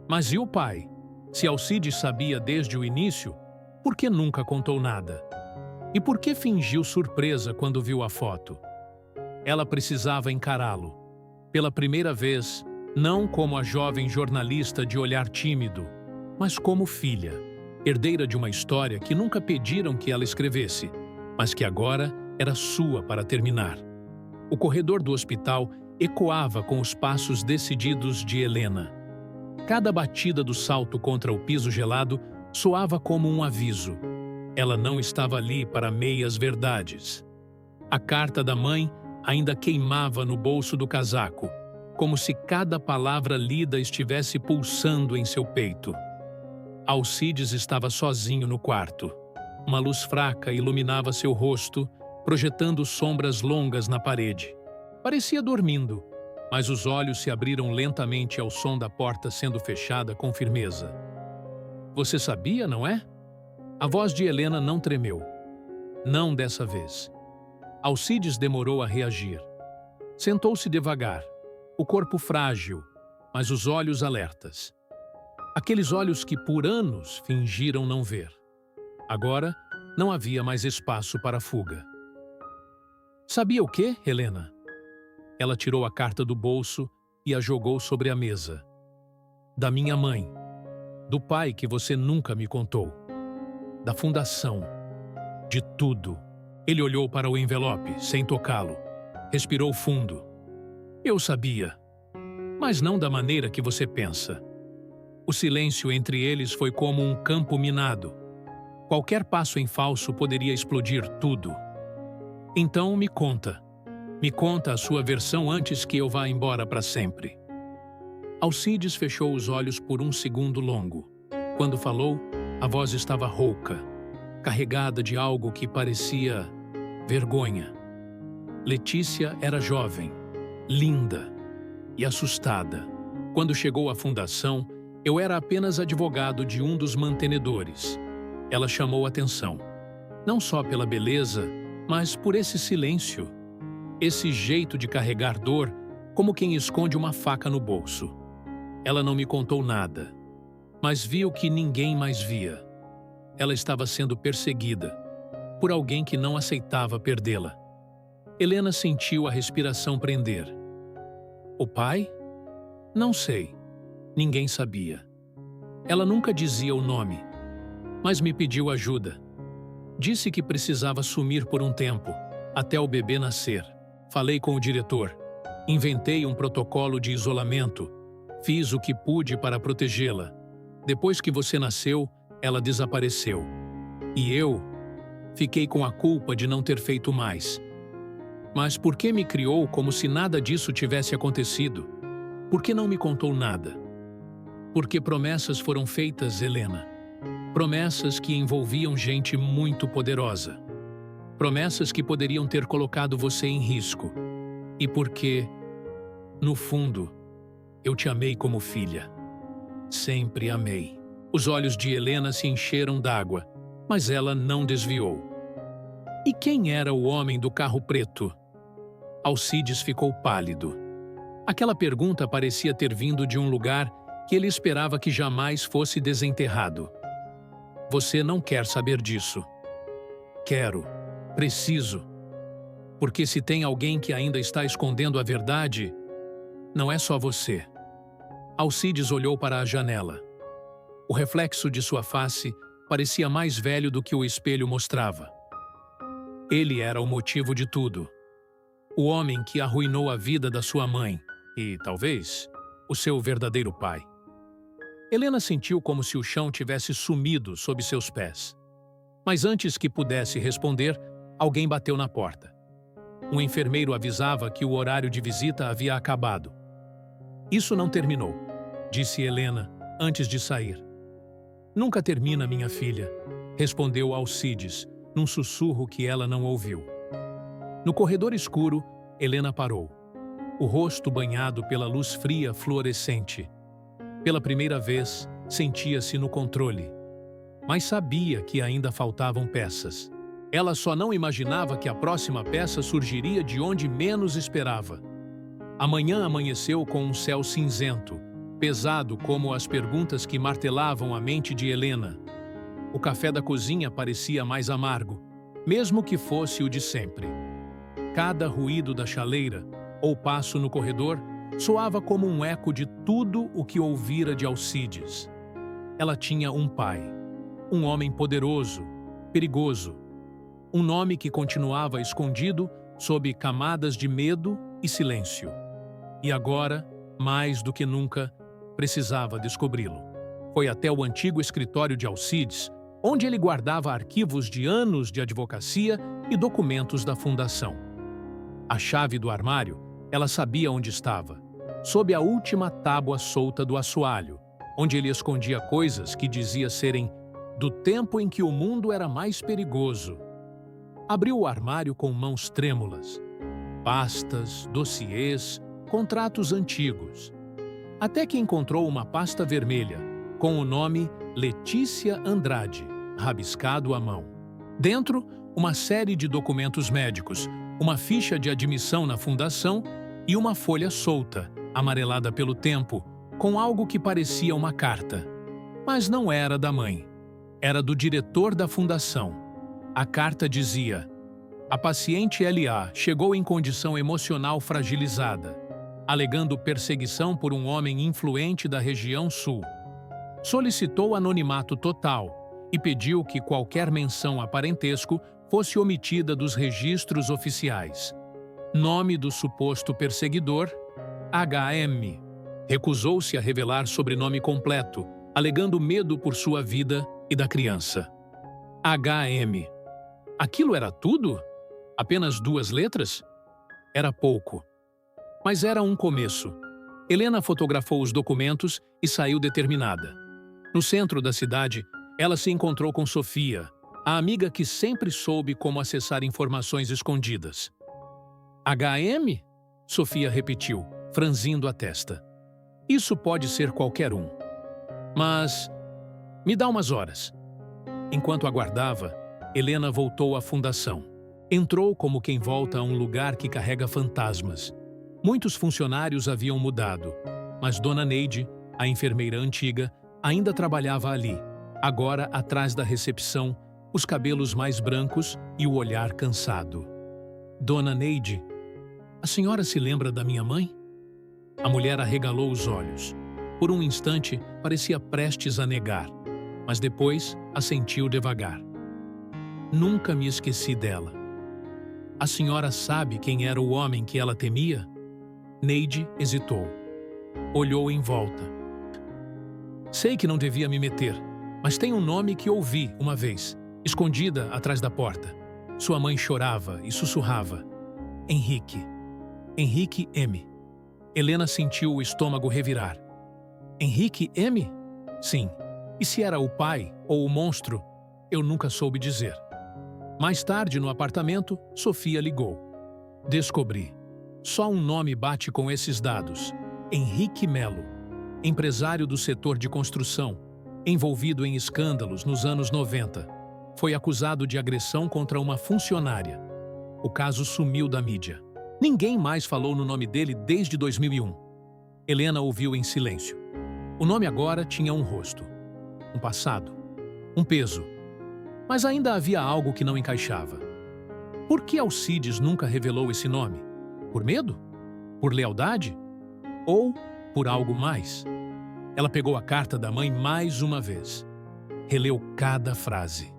Mas e o pai? Se Alcides sabia desde o início, por que nunca contou nada? E por que fingiu surpresa quando viu a foto? Ela precisava encará-lo. Pela primeira vez, não como a jovem jornalista de olhar tímido, mas como filha, herdeira de uma história que nunca pediram que ela escrevesse, mas que agora era sua para terminar. O corredor do hospital ecoava com os passos decididos de Helena. Cada batida do salto contra o piso gelado soava como um aviso. Ela não estava ali para meias verdades. A carta da mãe ainda queimava no bolso do casaco, como se cada palavra lida estivesse pulsando em seu peito. Alcides estava sozinho no quarto. Uma luz fraca iluminava seu rosto, projetando sombras longas na parede. Parecia dormindo, mas os olhos se abriram lentamente ao som da porta sendo fechada com firmeza. Você sabia, não é? A voz de Helena não tremeu. Não dessa vez. Alcides demorou a reagir. Sentou-se devagar, o corpo frágil, mas os olhos alertas. Aqueles olhos que por anos fingiram não ver. Agora, não havia mais espaço para fuga. Sabia o quê, Helena? Ela tirou a carta do bolso e a jogou sobre a mesa. Da minha mãe. Do pai que você nunca me contou. Da fundação. De tudo. Ele olhou para o envelope, sem tocá-lo. Respirou fundo. Eu sabia. Mas não da maneira que você pensa. O silêncio entre eles foi como um campo minado. Qualquer passo em falso poderia explodir tudo. Então me conta. Me conta a sua versão antes que eu vá embora para sempre. Alcides fechou os olhos por um segundo longo. Quando falou, a voz estava rouca, carregada de algo que parecia vergonha. Letícia era jovem, linda e assustada. Quando chegou à fundação, eu era apenas advogado de um dos mantenedores. Ela chamou atenção, não só pela beleza, mas por esse silêncio. Esse jeito de carregar dor, como quem esconde uma faca no bolso. Ela não me contou nada, mas viu que ninguém mais via. Ela estava sendo perseguida por alguém que não aceitava perdê-la. Helena sentiu a respiração prender. O pai? Não sei. Ninguém sabia. Ela nunca dizia o nome, mas me pediu ajuda. Disse que precisava sumir por um tempo, até o bebê nascer. Falei com o diretor. Inventei um protocolo de isolamento. Fiz o que pude para protegê-la. Depois que você nasceu, ela desapareceu. E eu fiquei com a culpa de não ter feito mais. Mas por que me criou como se nada disso tivesse acontecido? Por que não me contou nada? Porque promessas foram feitas, Helena. Promessas que envolviam gente muito poderosa. Promessas que poderiam ter colocado você em risco. E porque, no fundo, eu te amei como filha. Sempre amei. Os olhos de Helena se encheram d'água, mas ela não desviou. E quem era o homem do carro preto? Alcides ficou pálido. Aquela pergunta parecia ter vindo de um lugar que ele esperava que jamais fosse desenterrado. Você não quer saber disso. Quero. Preciso. Porque se tem alguém que ainda está escondendo a verdade, não é só você. Alcides olhou para a janela. O reflexo de sua face parecia mais velho do que o espelho mostrava. Ele era o motivo de tudo. O homem que arruinou a vida da sua mãe e, talvez, o seu verdadeiro pai. Helena sentiu como se o chão tivesse sumido sob seus pés. Mas antes que pudesse responder, alguém bateu na porta. Um enfermeiro avisava que o horário de visita havia acabado. Isso não terminou, disse Helena antes de sair. Nunca termina, minha filha, respondeu Alcides, num sussurro que ela não ouviu. No corredor escuro, Helena parou, o rosto banhado pela luz fria fluorescente. Pela primeira vez, sentia-se no controle, mas sabia que ainda faltavam peças. Ela só não imaginava que a próxima peça surgiria de onde menos esperava. Amanhã amanheceu com um céu cinzento, pesado como as perguntas que martelavam a mente de Helena. O café da cozinha parecia mais amargo, mesmo que fosse o de sempre. Cada ruído da chaleira ou passo no corredor soava como um eco de tudo o que ouvira de Alcides. Ela tinha um pai, um homem poderoso, perigoso, um nome que continuava escondido sob camadas de medo e silêncio. E agora, mais do que nunca, precisava descobri-lo. Foi até o antigo escritório de Alcides, onde ele guardava arquivos de anos de advocacia e documentos da fundação. A chave do armário, ela sabia onde estava, sob a última tábua solta do assoalho, onde ele escondia coisas que dizia serem do tempo em que o mundo era mais perigoso. Abriu o armário com mãos trêmulas. Pastas, dossiês, contratos antigos. Até que encontrou uma pasta vermelha, com o nome Letícia Andrade, rabiscado à mão. Dentro, uma série de documentos médicos, uma ficha de admissão na fundação e uma folha solta, amarelada pelo tempo, com algo que parecia uma carta. Mas não era da mãe. Era do diretor da fundação. A carta dizia: a paciente L.A. chegou em condição emocional fragilizada, alegando perseguição por um homem influente da região sul. Solicitou anonimato total e pediu que qualquer menção a parentesco fosse omitida dos registros oficiais. Nome do suposto perseguidor: H.M. Recusou-se a revelar sobrenome completo, alegando medo por sua vida e da criança. H.M. Aquilo era tudo? Apenas 2 letras? Era pouco. Mas era um começo. Helena fotografou os documentos e saiu determinada. No centro da cidade, ela se encontrou com Sofia, a amiga que sempre soube como acessar informações escondidas. HM? Sofia repetiu, franzindo a testa. Isso pode ser qualquer um. Mas me dá umas horas. Enquanto aguardava, Helena voltou à fundação. Entrou como quem volta a um lugar que carrega fantasmas. Muitos funcionários haviam mudado, mas Dona Neide, a enfermeira antiga, ainda trabalhava ali, agora atrás da recepção, os cabelos mais brancos e o olhar cansado. Dona Neide, a senhora se lembra da minha mãe? A mulher arregalou os olhos. Por um instante, parecia prestes a negar, mas depois assentiu devagar. Nunca me esqueci dela. A senhora sabe quem era o homem que ela temia? Neide hesitou. Olhou em volta. Sei que não devia me meter, mas tem um nome que ouvi uma vez, escondida atrás da porta. Sua mãe chorava e sussurrava. Henrique. Henrique M. Helena sentiu o estômago revirar. Henrique M? Sim. E se era o pai ou o monstro? Eu nunca soube dizer. Mais tarde, no apartamento, Sofia ligou. Descobri. Só um nome bate com esses dados. Henrique Melo, empresário do setor de construção, envolvido em escândalos nos anos 90. Foi acusado de agressão contra uma funcionária. O caso sumiu da mídia. Ninguém mais falou no nome dele desde 2001. Helena ouviu em silêncio. O nome agora tinha um rosto, um passado, um peso. Mas ainda havia algo que não encaixava. Por que Alcides nunca revelou esse nome? Por medo? Por lealdade? Ou por algo mais? Ela pegou a carta da mãe mais uma vez. Releu cada frase.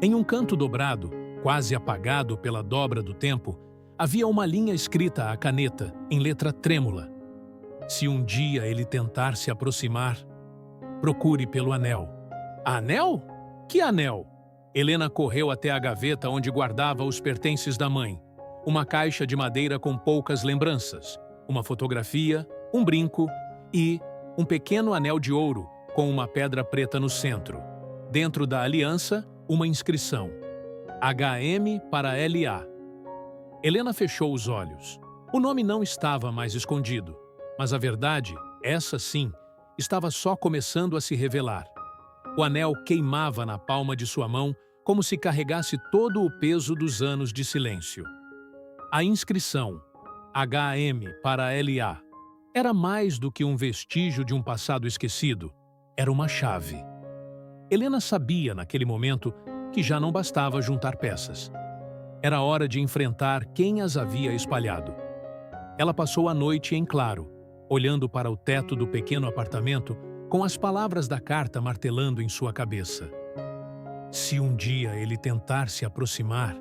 Em um canto dobrado, quase apagado pela dobra do tempo, havia uma linha escrita à caneta, em letra trêmula. Se um dia ele tentar se aproximar, procure pelo anel. Anel? Que anel? Helena correu até a gaveta onde guardava os pertences da mãe. Uma caixa de madeira com poucas lembranças, uma fotografia, um brinco e um pequeno anel de ouro com uma pedra preta no centro. Dentro da aliança, uma inscrição. HM para LA. Helena fechou os olhos. O nome não estava mais escondido, mas a verdade, essa sim, estava só começando a se revelar. O anel queimava na palma de sua mão como se carregasse todo o peso dos anos de silêncio. A inscrição, HM para LA, era mais do que um vestígio de um passado esquecido. Era uma chave. Helena sabia, naquele momento, que já não bastava juntar peças. Era hora de enfrentar quem as havia espalhado. Ela passou a noite em claro, olhando para o teto do pequeno apartamento, com as palavras da carta martelando em sua cabeça. Se um dia ele tentar se aproximar...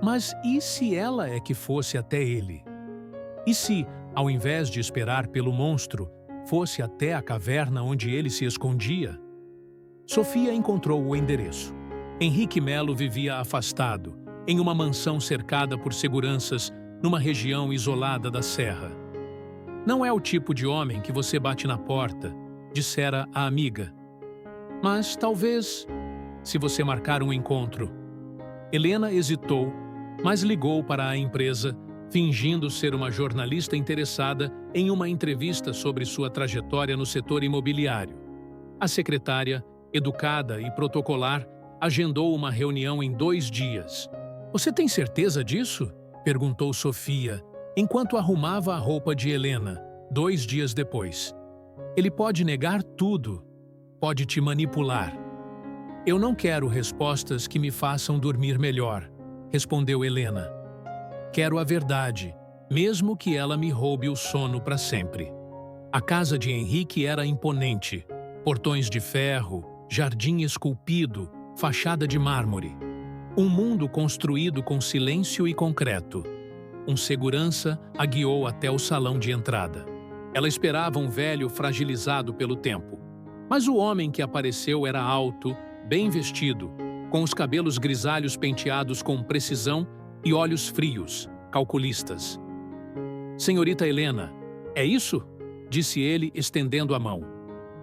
Mas e se ela é que fosse até ele? E se, ao invés de esperar pelo monstro, fosse até a caverna onde ele se escondia? Sofia encontrou o endereço. Henrique Melo vivia afastado, em uma mansão cercada por seguranças, numa região isolada da serra. Não é o tipo de homem que você bate na porta, dissera a amiga. Mas talvez, se você marcar um encontro. Helena hesitou, mas ligou para a empresa, fingindo ser uma jornalista interessada em uma entrevista sobre sua trajetória no setor imobiliário. A secretária, educada e protocolar, agendou uma reunião em 2 dias. Você tem certeza disso? Perguntou Sofia, enquanto arrumava a roupa de Helena, 2 dias depois. Ele pode negar tudo, pode te manipular. Eu não quero respostas que me façam dormir melhor, respondeu Helena. Quero a verdade, mesmo que ela me roube o sono para sempre. A casa de Henrique era imponente, portões de ferro, jardim esculpido, fachada de mármore. Um mundo construído com silêncio e concreto. Um segurança a guiou até o salão de entrada. Ela esperava um velho fragilizado pelo tempo. Mas o homem que apareceu era alto, bem vestido, com os cabelos grisalhos penteados com precisão e olhos frios, calculistas. Senhorita Helena, é isso? Disse ele, estendendo a mão.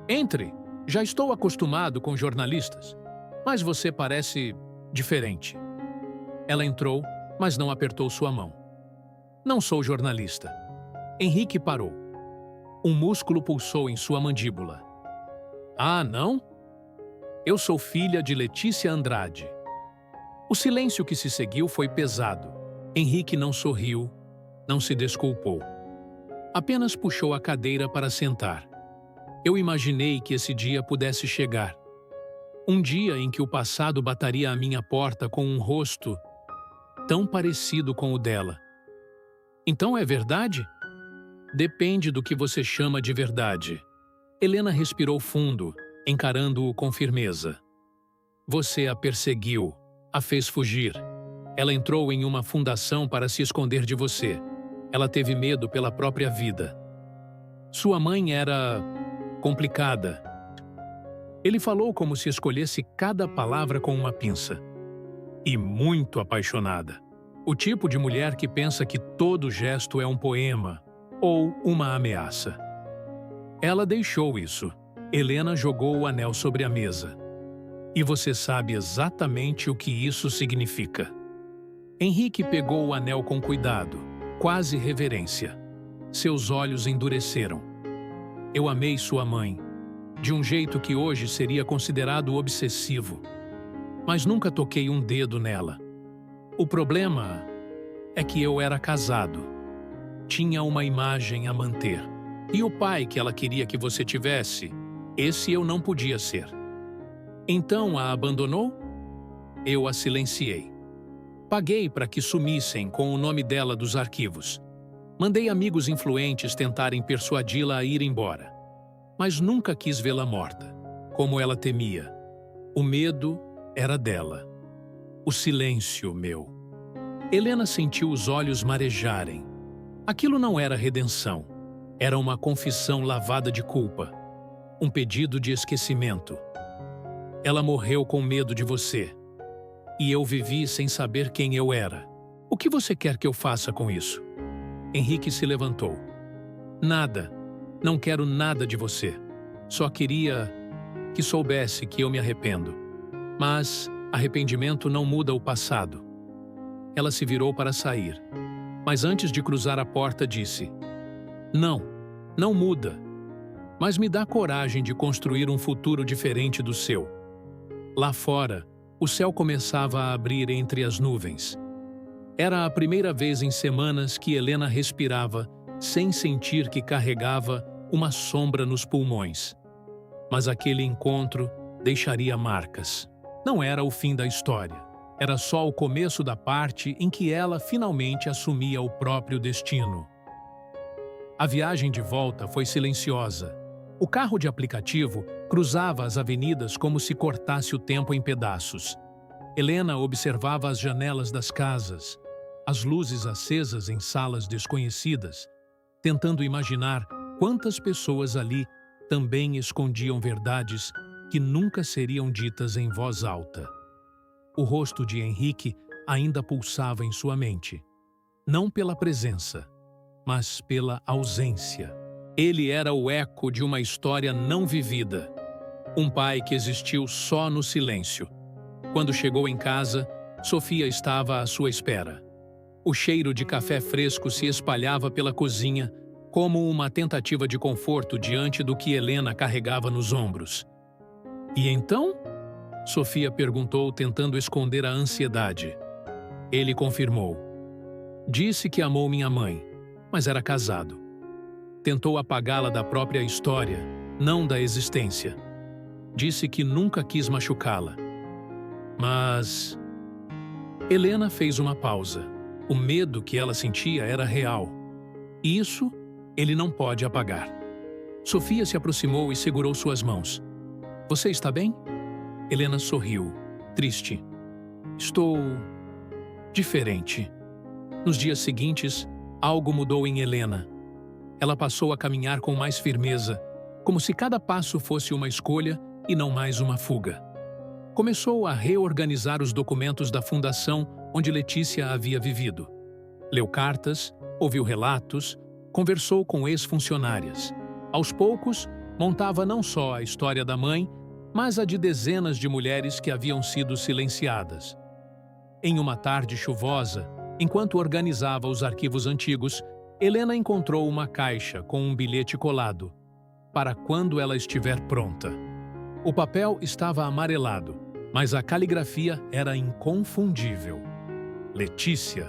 Entre, já estou acostumado com jornalistas, mas você parece diferente. Ela entrou, mas não apertou sua mão. Não sou jornalista. Henrique parou. Um músculo pulsou em sua mandíbula. Ah, não? Eu sou filha de Letícia Andrade. O silêncio que se seguiu foi pesado. Henrique não sorriu, não se desculpou. Apenas puxou a cadeira para sentar. Eu imaginei que esse dia pudesse chegar. Um dia em que o passado bataria à minha porta com um rosto tão parecido com o dela. Então é verdade? Depende do que você chama de verdade. Helena respirou fundo, encarando-o com firmeza. Você a perseguiu, a fez fugir. Ela entrou em uma fundação para se esconder de você. Ela teve medo pela própria vida. Sua mãe era complicada. Ele falou como se escolhesse cada palavra com uma pinça. E muito apaixonada. O tipo de mulher que pensa que todo gesto é um poema ou uma ameaça. Ela deixou isso. Helena jogou o anel sobre a mesa. E você sabe exatamente o que isso significa. Henrique pegou o anel com cuidado, quase reverência. Seus olhos endureceram. Eu amei sua mãe, de um jeito que hoje seria considerado obsessivo. Mas nunca toquei um dedo nela. O problema é que eu era casado. Tinha uma imagem a manter. E o pai que ela queria que você tivesse, esse eu não podia ser. Então a abandonou? Eu a silenciei. Paguei para que sumissem com o nome dela dos arquivos. Mandei amigos influentes tentarem persuadi-la a ir embora. Mas nunca quis vê-la morta, como ela temia. O medo era dela. O silêncio meu. Helena sentiu os olhos marejarem. Aquilo não era redenção. Era uma confissão lavada de culpa. Um pedido de esquecimento. Ela morreu com medo de você. E eu vivi sem saber quem eu era. O que você quer que eu faça com isso? Henrique se levantou. Nada. Não quero nada de você. Só queria que soubesse que eu me arrependo. Mas arrependimento não muda o passado. Ela se virou para sair. Mas antes de cruzar a porta disse: Não, não muda. Mas me dá coragem de construir um futuro diferente do seu. Lá fora, o céu começava a abrir entre as nuvens. Era a primeira vez em semanas que Helena respirava sem sentir que carregava uma sombra nos pulmões. Mas aquele encontro deixaria marcas. Não era o fim da história. Era só o começo da parte em que ela finalmente assumia o próprio destino. A viagem de volta foi silenciosa. O carro de aplicativo cruzava as avenidas como se cortasse o tempo em pedaços. Helena observava as janelas das casas, as luzes acesas em salas desconhecidas, tentando imaginar quantas pessoas ali também escondiam verdades que nunca seriam ditas em voz alta. O rosto de Henrique ainda pulsava em sua mente. Não pela presença, mas pela ausência. Ele era o eco de uma história não vivida. Um pai que existiu só no silêncio. Quando chegou em casa, Sofia estava à sua espera. O cheiro de café fresco se espalhava pela cozinha, como uma tentativa de conforto diante do que Helena carregava nos ombros. E então? Sofia perguntou, tentando esconder a ansiedade. Ele confirmou. Disse que amou minha mãe, mas era casado. Tentou apagá-la da própria história, não da existência. Disse que nunca quis machucá-la. Mas... Helena fez uma pausa. O medo que ela sentia era real. E isso ele não pode apagar. Sofia se aproximou e segurou suas mãos. Você está bem? Helena sorriu, triste. Estou... diferente. Nos dias seguintes, algo mudou em Helena. Ela passou a caminhar com mais firmeza, como se cada passo fosse uma escolha e não mais uma fuga. Começou a reorganizar os documentos da fundação onde Letícia havia vivido. Leu cartas, ouviu relatos, conversou com ex-funcionárias. Aos poucos, montava não só a história da mãe, mas a de dezenas de mulheres que haviam sido silenciadas. Em uma tarde chuvosa, enquanto organizava os arquivos antigos, Helena encontrou uma caixa com um bilhete colado, para quando ela estiver pronta. O papel estava amarelado, mas a caligrafia era inconfundível. Letícia.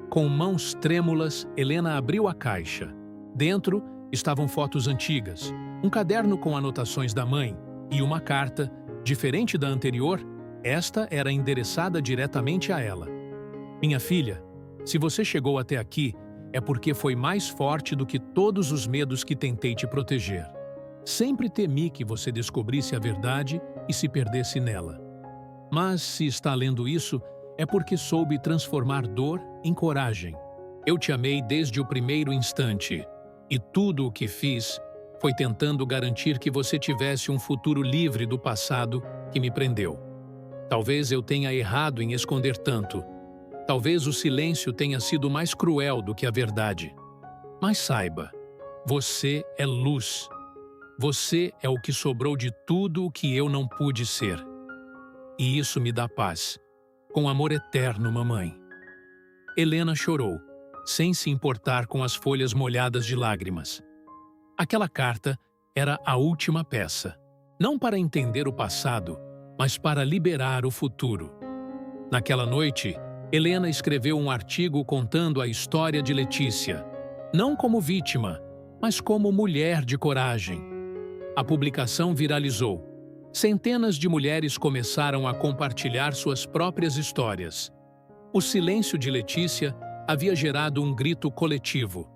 Com mãos trêmulas, Helena abriu a caixa. Dentro estavam fotos antigas, um caderno com anotações da mãe e uma carta, diferente da anterior. Esta era endereçada diretamente a ela. Minha filha, se você chegou até aqui, é porque foi mais forte do que todos os medos que tentei te proteger. Sempre temi que você descobrisse a verdade e se perdesse nela. Mas, se está lendo isso, é porque soube transformar dor em coragem. Eu te amei desde o primeiro instante, e tudo o que fiz foi tentando garantir que você tivesse um futuro livre do passado que me prendeu. Talvez eu tenha errado em esconder tanto. Talvez o silêncio tenha sido mais cruel do que a verdade. Mas saiba, você é luz. Você é o que sobrou de tudo o que eu não pude ser. E isso me dá paz. Com amor eterno, mamãe. Helena chorou, sem se importar com as folhas molhadas de lágrimas. Aquela carta era a última peça, não para entender o passado, mas para liberar o futuro. Naquela noite, Helena escreveu um artigo contando a história de Letícia, não como vítima, mas como mulher de coragem. A publicação viralizou. Centenas de mulheres começaram a compartilhar suas próprias histórias. O silêncio de Letícia havia gerado um grito coletivo.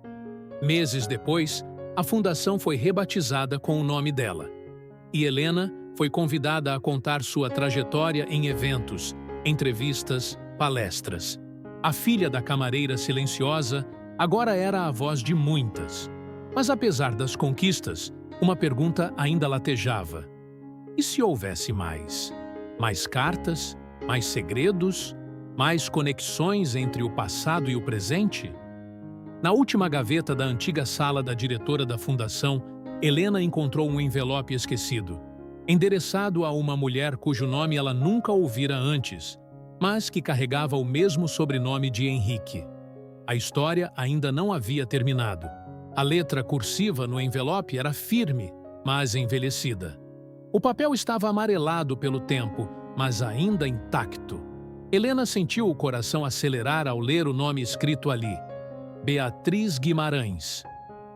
Meses depois, a fundação foi rebatizada com o nome dela. E Helena foi convidada a contar sua trajetória em eventos, entrevistas, palestras. A filha da camareira silenciosa agora era a voz de muitas. Mas apesar das conquistas, uma pergunta ainda latejava. E se houvesse mais? Mais cartas? Mais segredos? Mais conexões entre o passado e o presente? Na última gaveta da antiga sala da diretora da fundação, Helena encontrou um envelope esquecido, endereçado a uma mulher cujo nome ela nunca ouvira antes, mas que carregava o mesmo sobrenome de Henrique. A história ainda não havia terminado. A letra cursiva no envelope era firme, mas envelhecida. O papel estava amarelado pelo tempo, mas ainda intacto. Helena sentiu o coração acelerar ao ler o nome escrito ali. Beatriz Guimarães.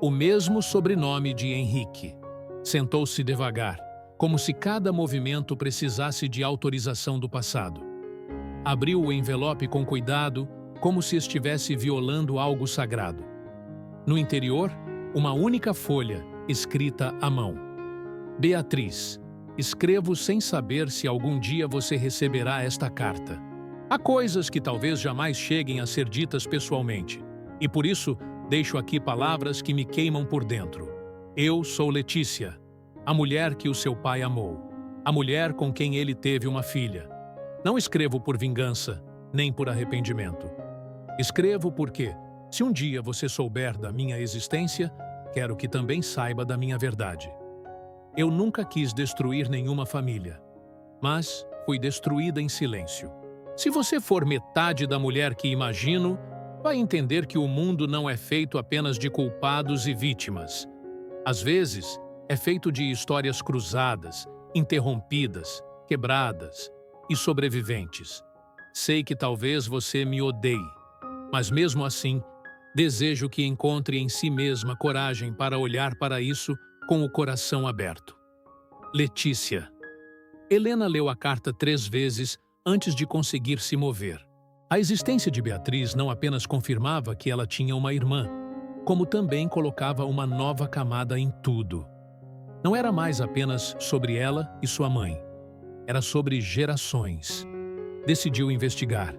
O mesmo sobrenome de Henrique. Sentou-se devagar, como se cada movimento precisasse de autorização do passado. Abriu o envelope com cuidado, como se estivesse violando algo sagrado. No interior, uma única folha, escrita à mão. Beatriz, escrevo sem saber se algum dia você receberá esta carta. Há coisas que talvez jamais cheguem a ser ditas pessoalmente, e por isso deixo aqui palavras que me queimam por dentro. Eu sou Letícia, a mulher que o seu pai amou, a mulher com quem ele teve uma filha. Não escrevo por vingança, nem por arrependimento. Escrevo porque, se um dia você souber da minha existência, quero que também saiba da minha verdade. Eu nunca quis destruir nenhuma família, mas fui destruída em silêncio. Se você for metade da mulher que imagino, vai entender que o mundo não é feito apenas de culpados e vítimas. Às vezes, é feito de histórias cruzadas, interrompidas, quebradas e sobreviventes. Sei que talvez você me odeie, mas mesmo assim, desejo que encontre em si mesma coragem para olhar para isso com o coração aberto. Letícia. Helena leu a carta 3 vezes antes de conseguir se mover. A existência de Beatriz não apenas confirmava que ela tinha uma irmã, como também colocava uma nova camada em tudo. Não era mais apenas sobre ela e sua mãe. Era sobre gerações. Decidiu investigar,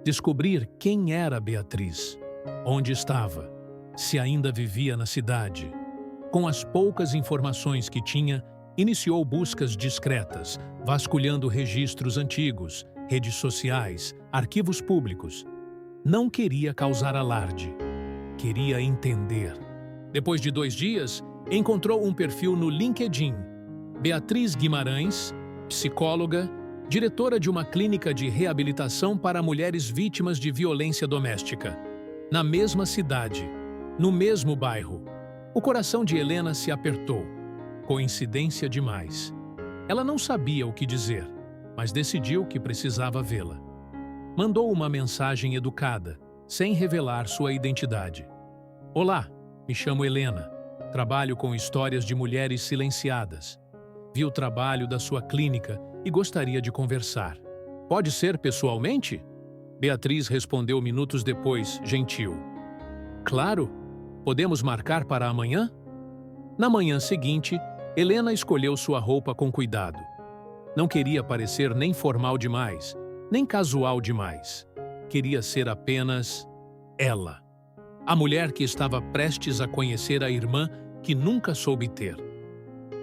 descobrir quem era Beatriz, onde estava, se ainda vivia na cidade. Com as poucas informações que tinha, iniciou buscas discretas, vasculhando registros antigos, redes sociais, arquivos públicos. Não queria causar alarde. Queria entender. Depois de 2 dias, encontrou um perfil no LinkedIn. Beatriz Guimarães, psicóloga, diretora de uma clínica de reabilitação para mulheres vítimas de violência doméstica. Na mesma cidade, no mesmo bairro. O coração de Helena se apertou. Coincidência demais. Ela não sabia o que dizer, mas decidiu que precisava vê-la. Mandou uma mensagem educada, sem revelar sua identidade. Olá, me chamo Helena. Trabalho com histórias de mulheres silenciadas. Vi o trabalho da sua clínica e gostaria de conversar. Pode ser pessoalmente? Beatriz respondeu minutos depois, gentil. Claro, podemos marcar para amanhã? Na manhã seguinte, Helena escolheu sua roupa com cuidado. Não queria parecer nem formal demais, nem casual demais. Queria ser apenas ela. A mulher que estava prestes a conhecer a irmã que nunca soube ter.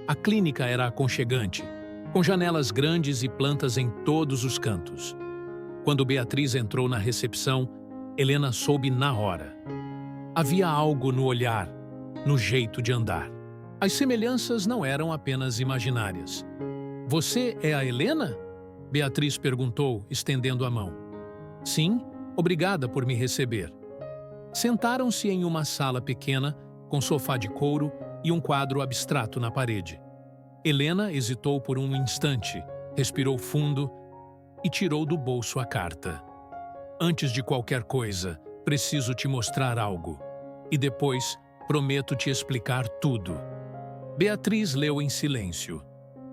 A clínica era aconchegante, com janelas grandes e plantas em todos os cantos. Quando Beatriz entrou na recepção, Helena soube na hora. Havia algo no olhar, no jeito de andar. As semelhanças não eram apenas imaginárias. Você é a Helena? Beatriz perguntou, estendendo a mão. Sim, obrigada por me receber. Sentaram-se em uma sala pequena, com sofá de couro e um quadro abstrato na parede. Helena hesitou por um instante, respirou fundo e tirou do bolso a carta. Antes de qualquer coisa, preciso te mostrar algo. E depois, prometo te explicar tudo. Beatriz leu em silêncio.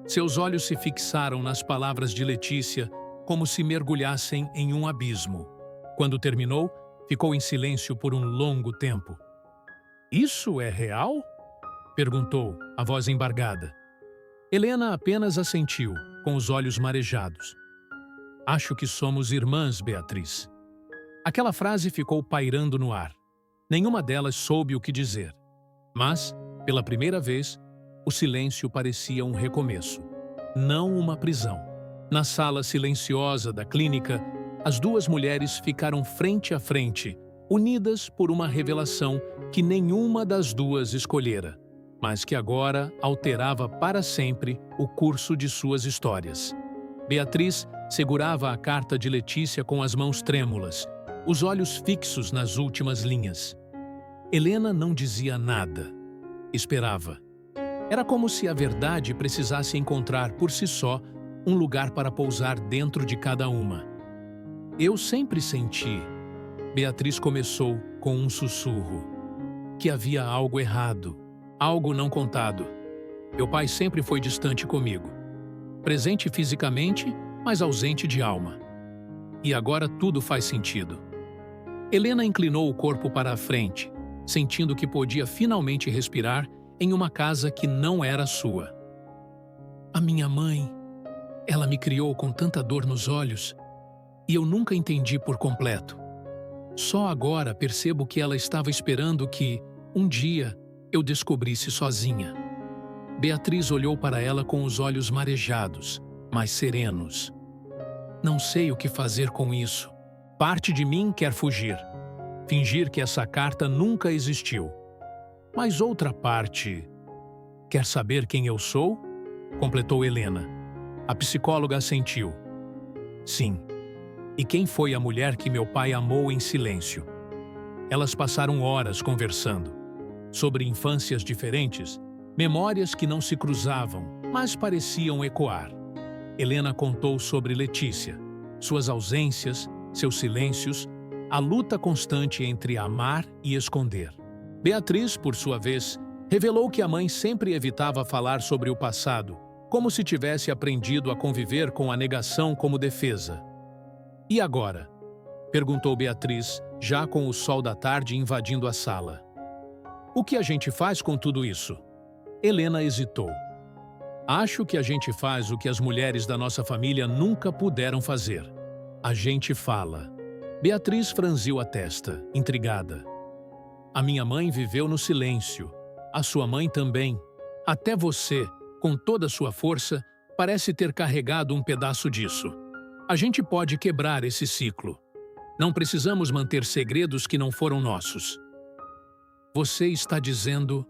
Seus olhos se fixaram nas palavras de Letícia, como se mergulhassem em um abismo. Quando terminou, ficou em silêncio por um longo tempo. Isso é real? Perguntou, a voz embargada. Helena apenas assentiu, com os olhos marejados. Acho que somos irmãs, Beatriz. Aquela frase ficou pairando no ar. Nenhuma delas soube o que dizer. Mas, pela primeira vez, o silêncio parecia um recomeço, não uma prisão. Na sala silenciosa da clínica, as duas mulheres ficaram frente a frente, unidas por uma revelação que nenhuma das duas escolhera, mas que agora alterava para sempre o curso de suas histórias. Beatriz segurava a carta de Letícia com as mãos trêmulas, os olhos fixos nas últimas linhas. Helena não dizia nada. Esperava. Era como se a verdade precisasse encontrar por si só um lugar para pousar dentro de cada uma. Eu sempre senti, Beatriz começou com um sussurro, que havia algo errado, algo não contado. Meu pai sempre foi distante comigo, presente fisicamente, mas ausente de alma. E agora tudo faz sentido. Helena inclinou o corpo para a frente, sentindo que podia finalmente respirar em uma casa que não era sua. A minha mãe, ela me criou com tanta dor nos olhos, e eu nunca entendi por completo. Só agora percebo que ela estava esperando que, um dia, eu descobrisse sozinha. Beatriz olhou para ela com os olhos marejados, mas serenos. Não sei o que fazer com isso. Parte de mim quer fugir, fingir que essa carta nunca existiu. Mas outra parte... Quer saber quem eu sou? Completou Helena. A psicóloga assentiu. Sim. E quem foi a mulher que meu pai amou em silêncio? Elas passaram horas conversando. Sobre infâncias diferentes, memórias que não se cruzavam, mas pareciam ecoar. Helena contou sobre Letícia, suas ausências, seus silêncios, a luta constante entre amar e esconder. Beatriz, por sua vez, revelou que a mãe sempre evitava falar sobre o passado, como se tivesse aprendido a conviver com a negação como defesa. E agora? Perguntou Beatriz, já com o sol da tarde invadindo a sala. O que a gente faz com tudo isso? Helena hesitou. Acho que a gente faz o que as mulheres da nossa família nunca puderam fazer. A gente fala. Beatriz franziu a testa, intrigada. A minha mãe viveu no silêncio. A sua mãe também. Até você, com toda a sua força, parece ter carregado um pedaço disso. A gente pode quebrar esse ciclo. Não precisamos manter segredos que não foram nossos. Você está dizendo...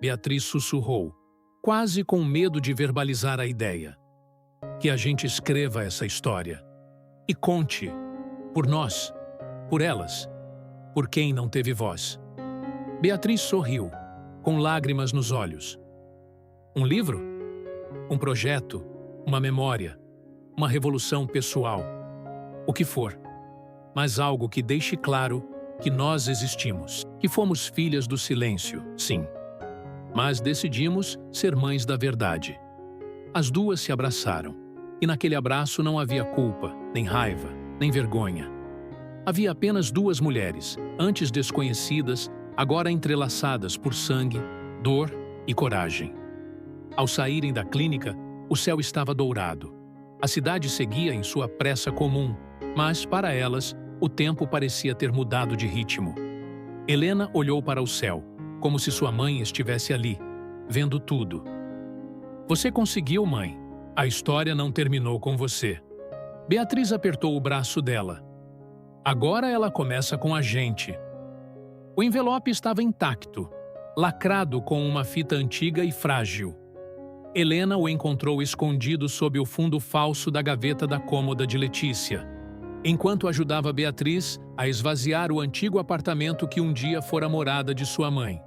Beatriz sussurrou, quase com medo de verbalizar a ideia. Que a gente escreva essa história. E conte. Por nós. Por elas. Por quem não teve voz. Beatriz sorriu, com lágrimas nos olhos. Um livro? Um projeto? Uma memória? uma revolução pessoal, o que for, mas algo que deixe claro que nós existimos, que fomos filhas do silêncio, sim, mas decidimos ser mães da verdade. As duas se abraçaram, e naquele abraço não havia culpa, nem raiva, nem vergonha. Havia apenas duas mulheres, antes desconhecidas, agora entrelaçadas por sangue, dor e coragem. Ao saírem da clínica, o céu estava dourado. A cidade seguia em sua pressa comum, mas, para elas, o tempo parecia ter mudado de ritmo. Helena olhou para o céu, como se sua mãe estivesse ali, vendo tudo. Você conseguiu, mãe. A história não terminou com você. Beatriz apertou o braço dela. Agora ela começa com a gente. O envelope estava intacto, lacrado com uma fita antiga e frágil. Helena o encontrou escondido sob o fundo falso da gaveta da cômoda de Letícia, enquanto ajudava Beatriz a esvaziar o antigo apartamento que um dia fora morada de sua mãe.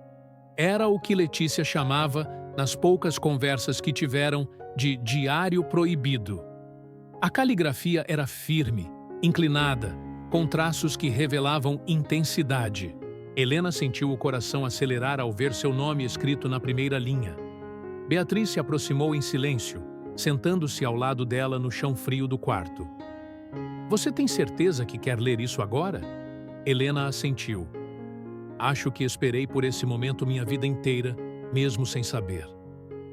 Era o que Letícia chamava, nas poucas conversas que tiveram, de diário proibido. A caligrafia era firme, inclinada, com traços que revelavam intensidade. Helena sentiu o coração acelerar ao ver seu nome escrito na primeira linha. Beatriz se aproximou em silêncio, sentando-se ao lado dela no chão frio do quarto. Você tem certeza que quer ler isso agora? Helena assentiu. Acho que esperei por esse momento minha vida inteira, mesmo sem saber.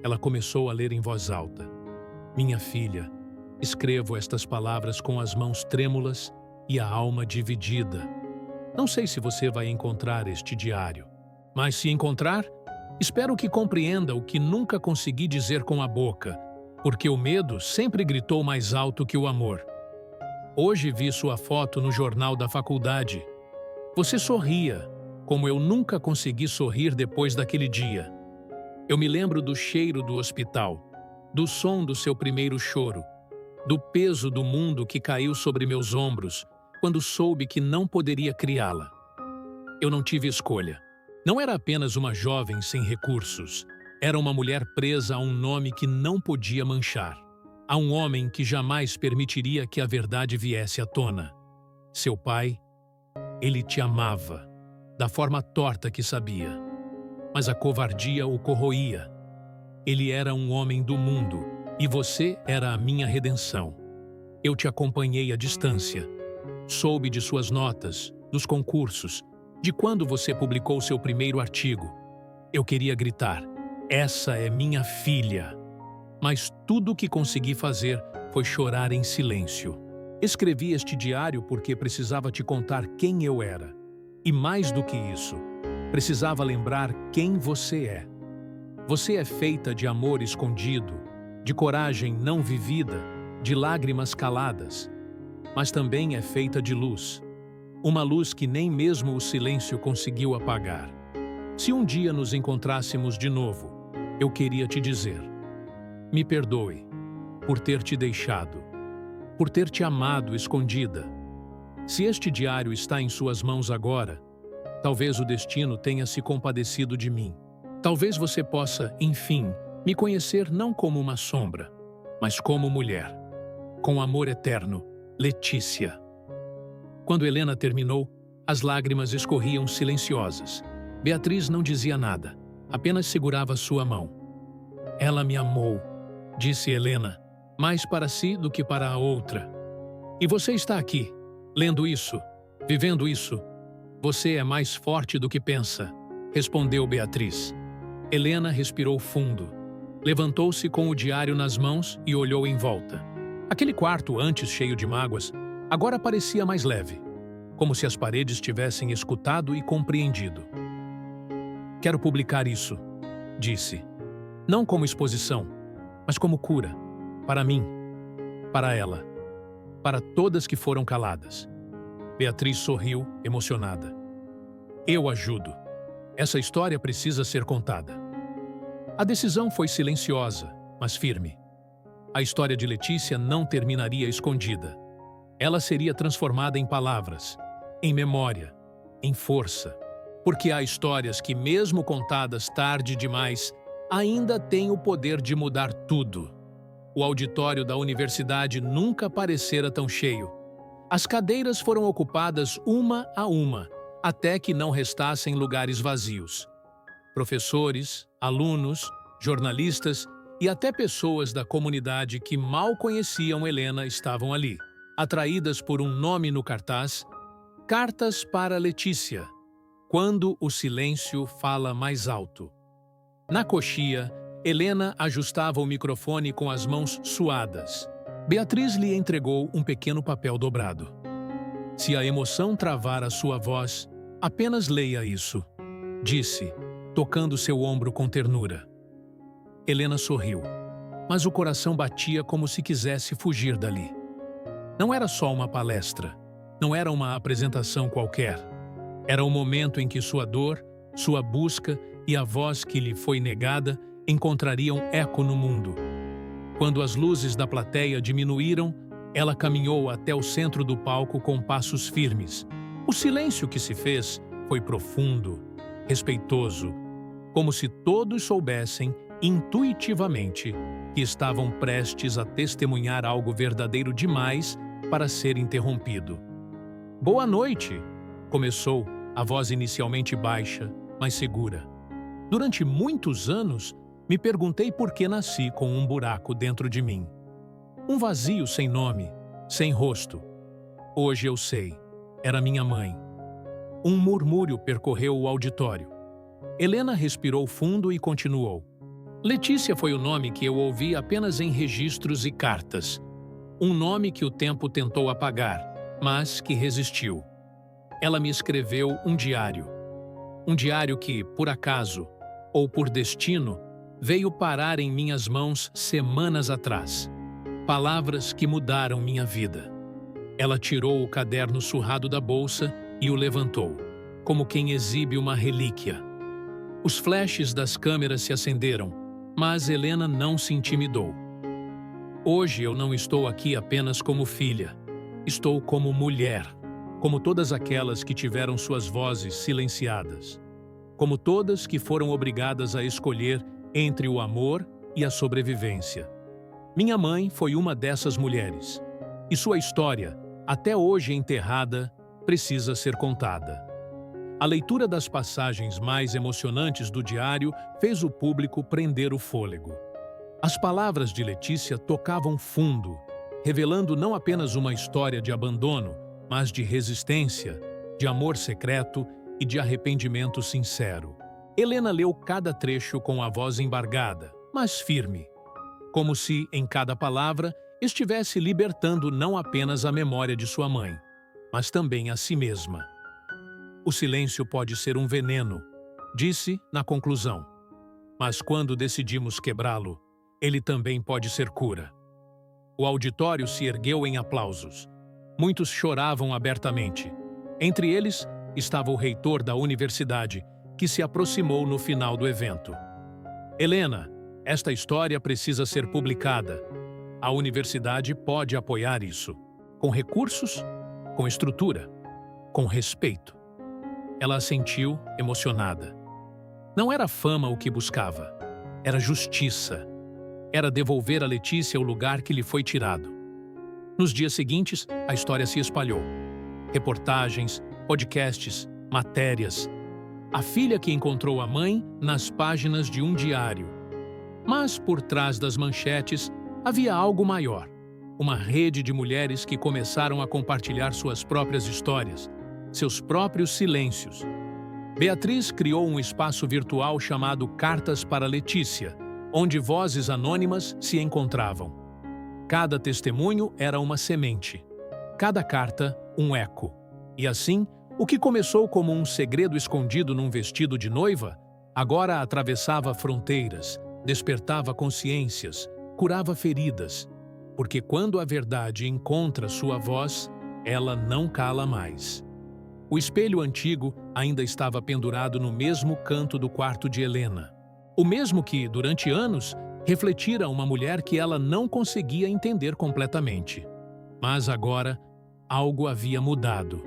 Ela começou a ler em voz alta. Minha filha, escrevo estas palavras com as mãos trêmulas e a alma dividida. Não sei se você vai encontrar este diário, mas se encontrar, espero que compreenda o que nunca consegui dizer com a boca, porque o medo sempre gritou mais alto que o amor. Hoje vi sua foto no jornal da faculdade. Você sorria, como eu nunca consegui sorrir depois daquele dia. Eu me lembro do cheiro do hospital, do som do seu primeiro choro, do peso do mundo que caiu sobre meus ombros quando soube que não poderia criá-la. Eu não tive escolha. Não era apenas uma jovem sem recursos. Era uma mulher presa a um nome que não podia manchar. A um homem que jamais permitiria que a verdade viesse à tona. Seu pai, ele te amava, da forma torta que sabia. Mas a covardia o corroía. Ele era um homem do mundo, e você era a minha redenção. Eu te acompanhei à distância. Soube de suas notas, dos concursos, de quando você publicou seu primeiro artigo. Eu queria gritar, essa é minha filha. Mas tudo o que consegui fazer foi chorar em silêncio. Escrevi este diário porque precisava te contar quem eu era. E mais do que isso, precisava lembrar quem você é. Você é feita de amor escondido, de coragem não vivida, de lágrimas caladas. Mas também é feita de luz. Uma luz que nem mesmo o silêncio conseguiu apagar. Se um dia nos encontrássemos de novo, eu queria te dizer: me perdoe por ter te deixado, por ter te amado escondida. Se este diário está em suas mãos agora, talvez o destino tenha se compadecido de mim. Talvez você possa, enfim, me conhecer não como uma sombra, mas como mulher. Com amor eterno, Letícia. Quando Helena terminou, as lágrimas escorriam silenciosas. Beatriz não dizia nada, apenas segurava sua mão. Ela me amou, disse Helena, mais para si do que para a outra. E você está aqui, lendo isso, vivendo isso. Você é mais forte do que pensa, respondeu Beatriz. Helena respirou fundo. Levantou-se com o diário nas mãos e olhou em volta. Aquele quarto, antes cheio de mágoas, agora parecia mais leve, como se as paredes tivessem escutado e compreendido. Quero publicar isso, disse. Não como exposição, mas como cura. Para mim, para ela, para todas que foram caladas. Beatriz sorriu, emocionada. Eu ajudo. Essa história precisa ser contada. A decisão foi silenciosa, mas firme. A história de Letícia não terminaria escondida. Ela seria transformada em palavras, em memória, em força. Porque há histórias que, mesmo contadas tarde demais, ainda têm o poder de mudar tudo. O auditório da universidade nunca parecera tão cheio. As cadeiras foram ocupadas uma a uma, até que não restassem lugares vazios. Professores, alunos, jornalistas e até pessoas da comunidade que mal conheciam Helena estavam ali, atraídas por um nome no cartaz: Cartas para Letícia, quando o silêncio fala mais alto. Na coxia, Helena ajustava o microfone com as mãos suadas. Beatriz lhe entregou um pequeno papel dobrado. Se a emoção travar a sua voz, apenas leia isso, disse, tocando seu ombro com ternura. Helena sorriu, mas o coração batia como se quisesse fugir dali. Não era só uma palestra, não era uma apresentação qualquer. Era o momento em que sua dor, sua busca e a voz que lhe foi negada encontrariam eco no mundo. Quando as luzes da plateia diminuíram, ela caminhou até o centro do palco com passos firmes. O silêncio que se fez foi profundo, respeitoso, como se todos soubessem, intuitivamente, que estavam prestes a testemunhar algo verdadeiro demais para ser interrompido. "Boa noite", começou, a voz inicialmente baixa, mas segura. "Durante muitos anos, me perguntei por que nasci com um buraco dentro de mim. Um vazio sem nome, sem rosto. Hoje eu sei, era minha mãe." Um murmúrio percorreu o auditório. Helena respirou fundo e continuou. "Letícia foi o nome que eu ouvi apenas em registros e cartas. Um nome que o tempo tentou apagar, mas que resistiu. Ela me escreveu um diário. Um diário que, por acaso, ou por destino, veio parar em minhas mãos semanas atrás. Palavras que mudaram minha vida." Ela tirou o caderno surrado da bolsa e o levantou, como quem exibe uma relíquia. Os flashes das câmeras se acenderam, mas Helena não se intimidou. "Hoje eu não estou aqui apenas como filha. Estou como mulher, como todas aquelas que tiveram suas vozes silenciadas, como todas que foram obrigadas a escolher entre o amor e a sobrevivência. Minha mãe foi uma dessas mulheres, e sua história, até hoje enterrada, precisa ser contada." A leitura das passagens mais emocionantes do diário fez o público prender o fôlego. As palavras de Letícia tocavam fundo, revelando não apenas uma história de abandono, mas de resistência, de amor secreto e de arrependimento sincero. Helena leu cada trecho com a voz embargada, mas firme, como se, em cada palavra, estivesse libertando não apenas a memória de sua mãe, mas também a si mesma. "O silêncio pode ser um veneno", disse na conclusão. "Mas quando decidimos quebrá-lo, ele também pode ser cura." O auditório se ergueu em aplausos. Muitos choravam abertamente. Entre eles estava o reitor da universidade, que se aproximou no final do evento. "Helena, esta história precisa ser publicada. A universidade pode apoiar isso, com recursos, com estrutura, com respeito." Ela assentiu, emocionada. Não era fama o que buscava, era justiça. Era devolver a Letícia o lugar que lhe foi tirado. Nos dias seguintes, a história se espalhou. Reportagens, podcasts, matérias. A filha que encontrou a mãe nas páginas de um diário. Mas, por trás das manchetes, havia algo maior. Uma rede de mulheres que começaram a compartilhar suas próprias histórias, seus próprios silêncios. Beatriz criou um espaço virtual chamado Cartas para Letícia, onde vozes anônimas se encontravam. Cada testemunho era uma semente, cada carta um eco. E assim, o que começou como um segredo escondido num vestido de noiva, agora atravessava fronteiras, despertava consciências, curava feridas, porque quando a verdade encontra sua voz, ela não cala mais. O espelho antigo ainda estava pendurado no mesmo canto do quarto de Helena. O mesmo que, durante anos, refletira uma mulher que ela não conseguia entender completamente. Mas agora, algo havia mudado.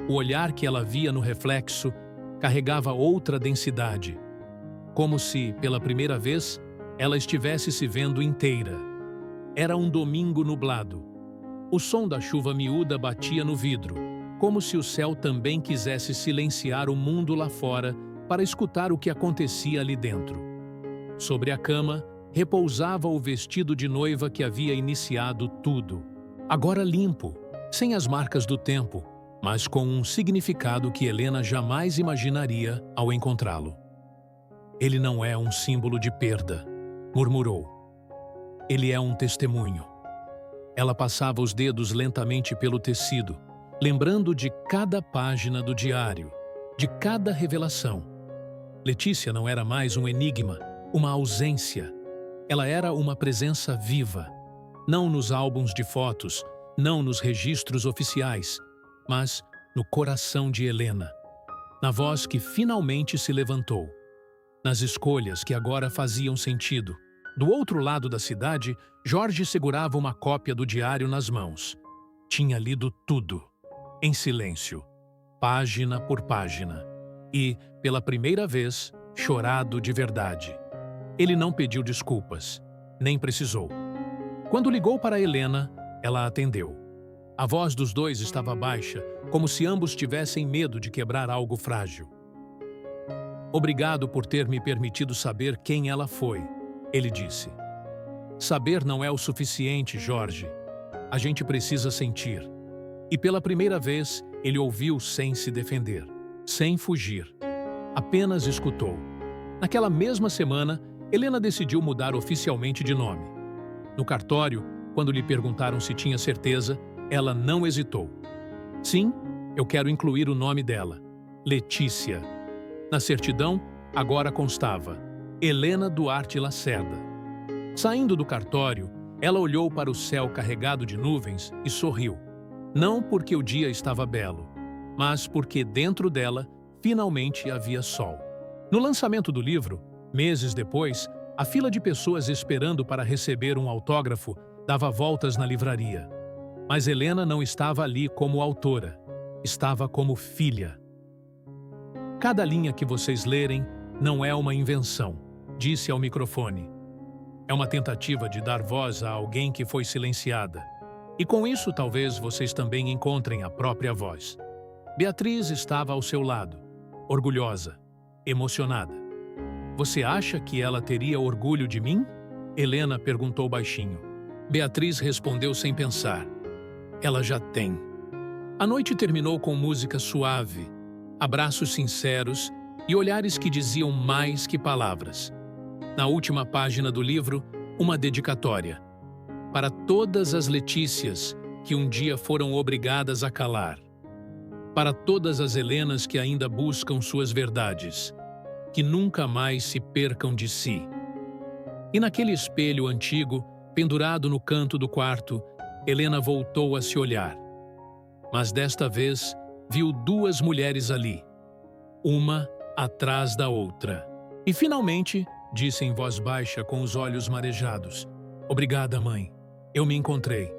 O olhar que ela via no reflexo carregava outra densidade, como se, pela primeira vez, ela estivesse se vendo inteira. Era um domingo nublado. O som da chuva miúda batia no vidro, como se o céu também quisesse silenciar o mundo lá fora para escutar o que acontecia ali dentro. Sobre a cama, repousava o vestido de noiva que havia iniciado tudo. Agora limpo, sem as marcas do tempo, mas com um significado que Helena jamais imaginaria ao encontrá-lo. Ele não é um símbolo de perda, murmurou. Ele é um testemunho. Ela passava os dedos lentamente pelo tecido, lembrando de cada página do diário, de cada revelação. Letícia não era mais um enigma, uma ausência. Ela era uma presença viva, não nos álbuns de fotos, não nos registros oficiais, mas no coração de Helena, na voz que finalmente se levantou, nas escolhas que agora faziam sentido. Do outro lado da cidade, Jorge segurava uma cópia do diário nas mãos. Tinha lido tudo, em silêncio, página por página, e, pela primeira vez, chorado de verdade. Ele não pediu desculpas, nem precisou. Quando ligou para Helena, ela atendeu. A voz dos dois estava baixa, como se ambos tivessem medo de quebrar algo frágil. Obrigado por ter me permitido saber quem ela foi, ele disse. Saber não é o suficiente, Jorge. A gente precisa sentir. E pela primeira vez, ele ouviu sem se defender, sem fugir. Apenas escutou. Naquela mesma semana, Helena decidiu mudar oficialmente de nome. No cartório, quando lhe perguntaram se tinha certeza, ela não hesitou. Sim, eu quero incluir o nome dela, Letícia. Na certidão, agora constava Helena Duarte Lacerda. Saindo do cartório, ela olhou para o céu carregado de nuvens e sorriu. Não porque o dia estava belo, mas porque dentro dela finalmente havia sol. No lançamento do livro, meses depois, a fila de pessoas esperando para receber um autógrafo dava voltas na livraria. Mas Helena não estava ali como autora, estava como filha. Cada linha que vocês lerem não é uma invenção, disse ao microfone. É uma tentativa de dar voz a alguém que foi silenciada. E com isso talvez vocês também encontrem a própria voz. Beatriz estava ao seu lado, orgulhosa, emocionada. Você acha que ela teria orgulho de mim? Helena perguntou baixinho. Beatriz respondeu sem pensar. Ela já tem. A noite terminou com música suave, abraços sinceros e olhares que diziam mais que palavras. Na última página do livro, uma dedicatória. Para todas as Letícias que um dia foram obrigadas a calar. Para todas as Helenas que ainda buscam suas verdades. Que nunca mais se percam de si. E naquele espelho antigo, pendurado no canto do quarto, Helena voltou a se olhar. Mas desta vez, viu duas mulheres ali, uma atrás da outra. E finalmente, disse em voz baixa com os olhos marejados, Obrigada, mãe. Eu me encontrei.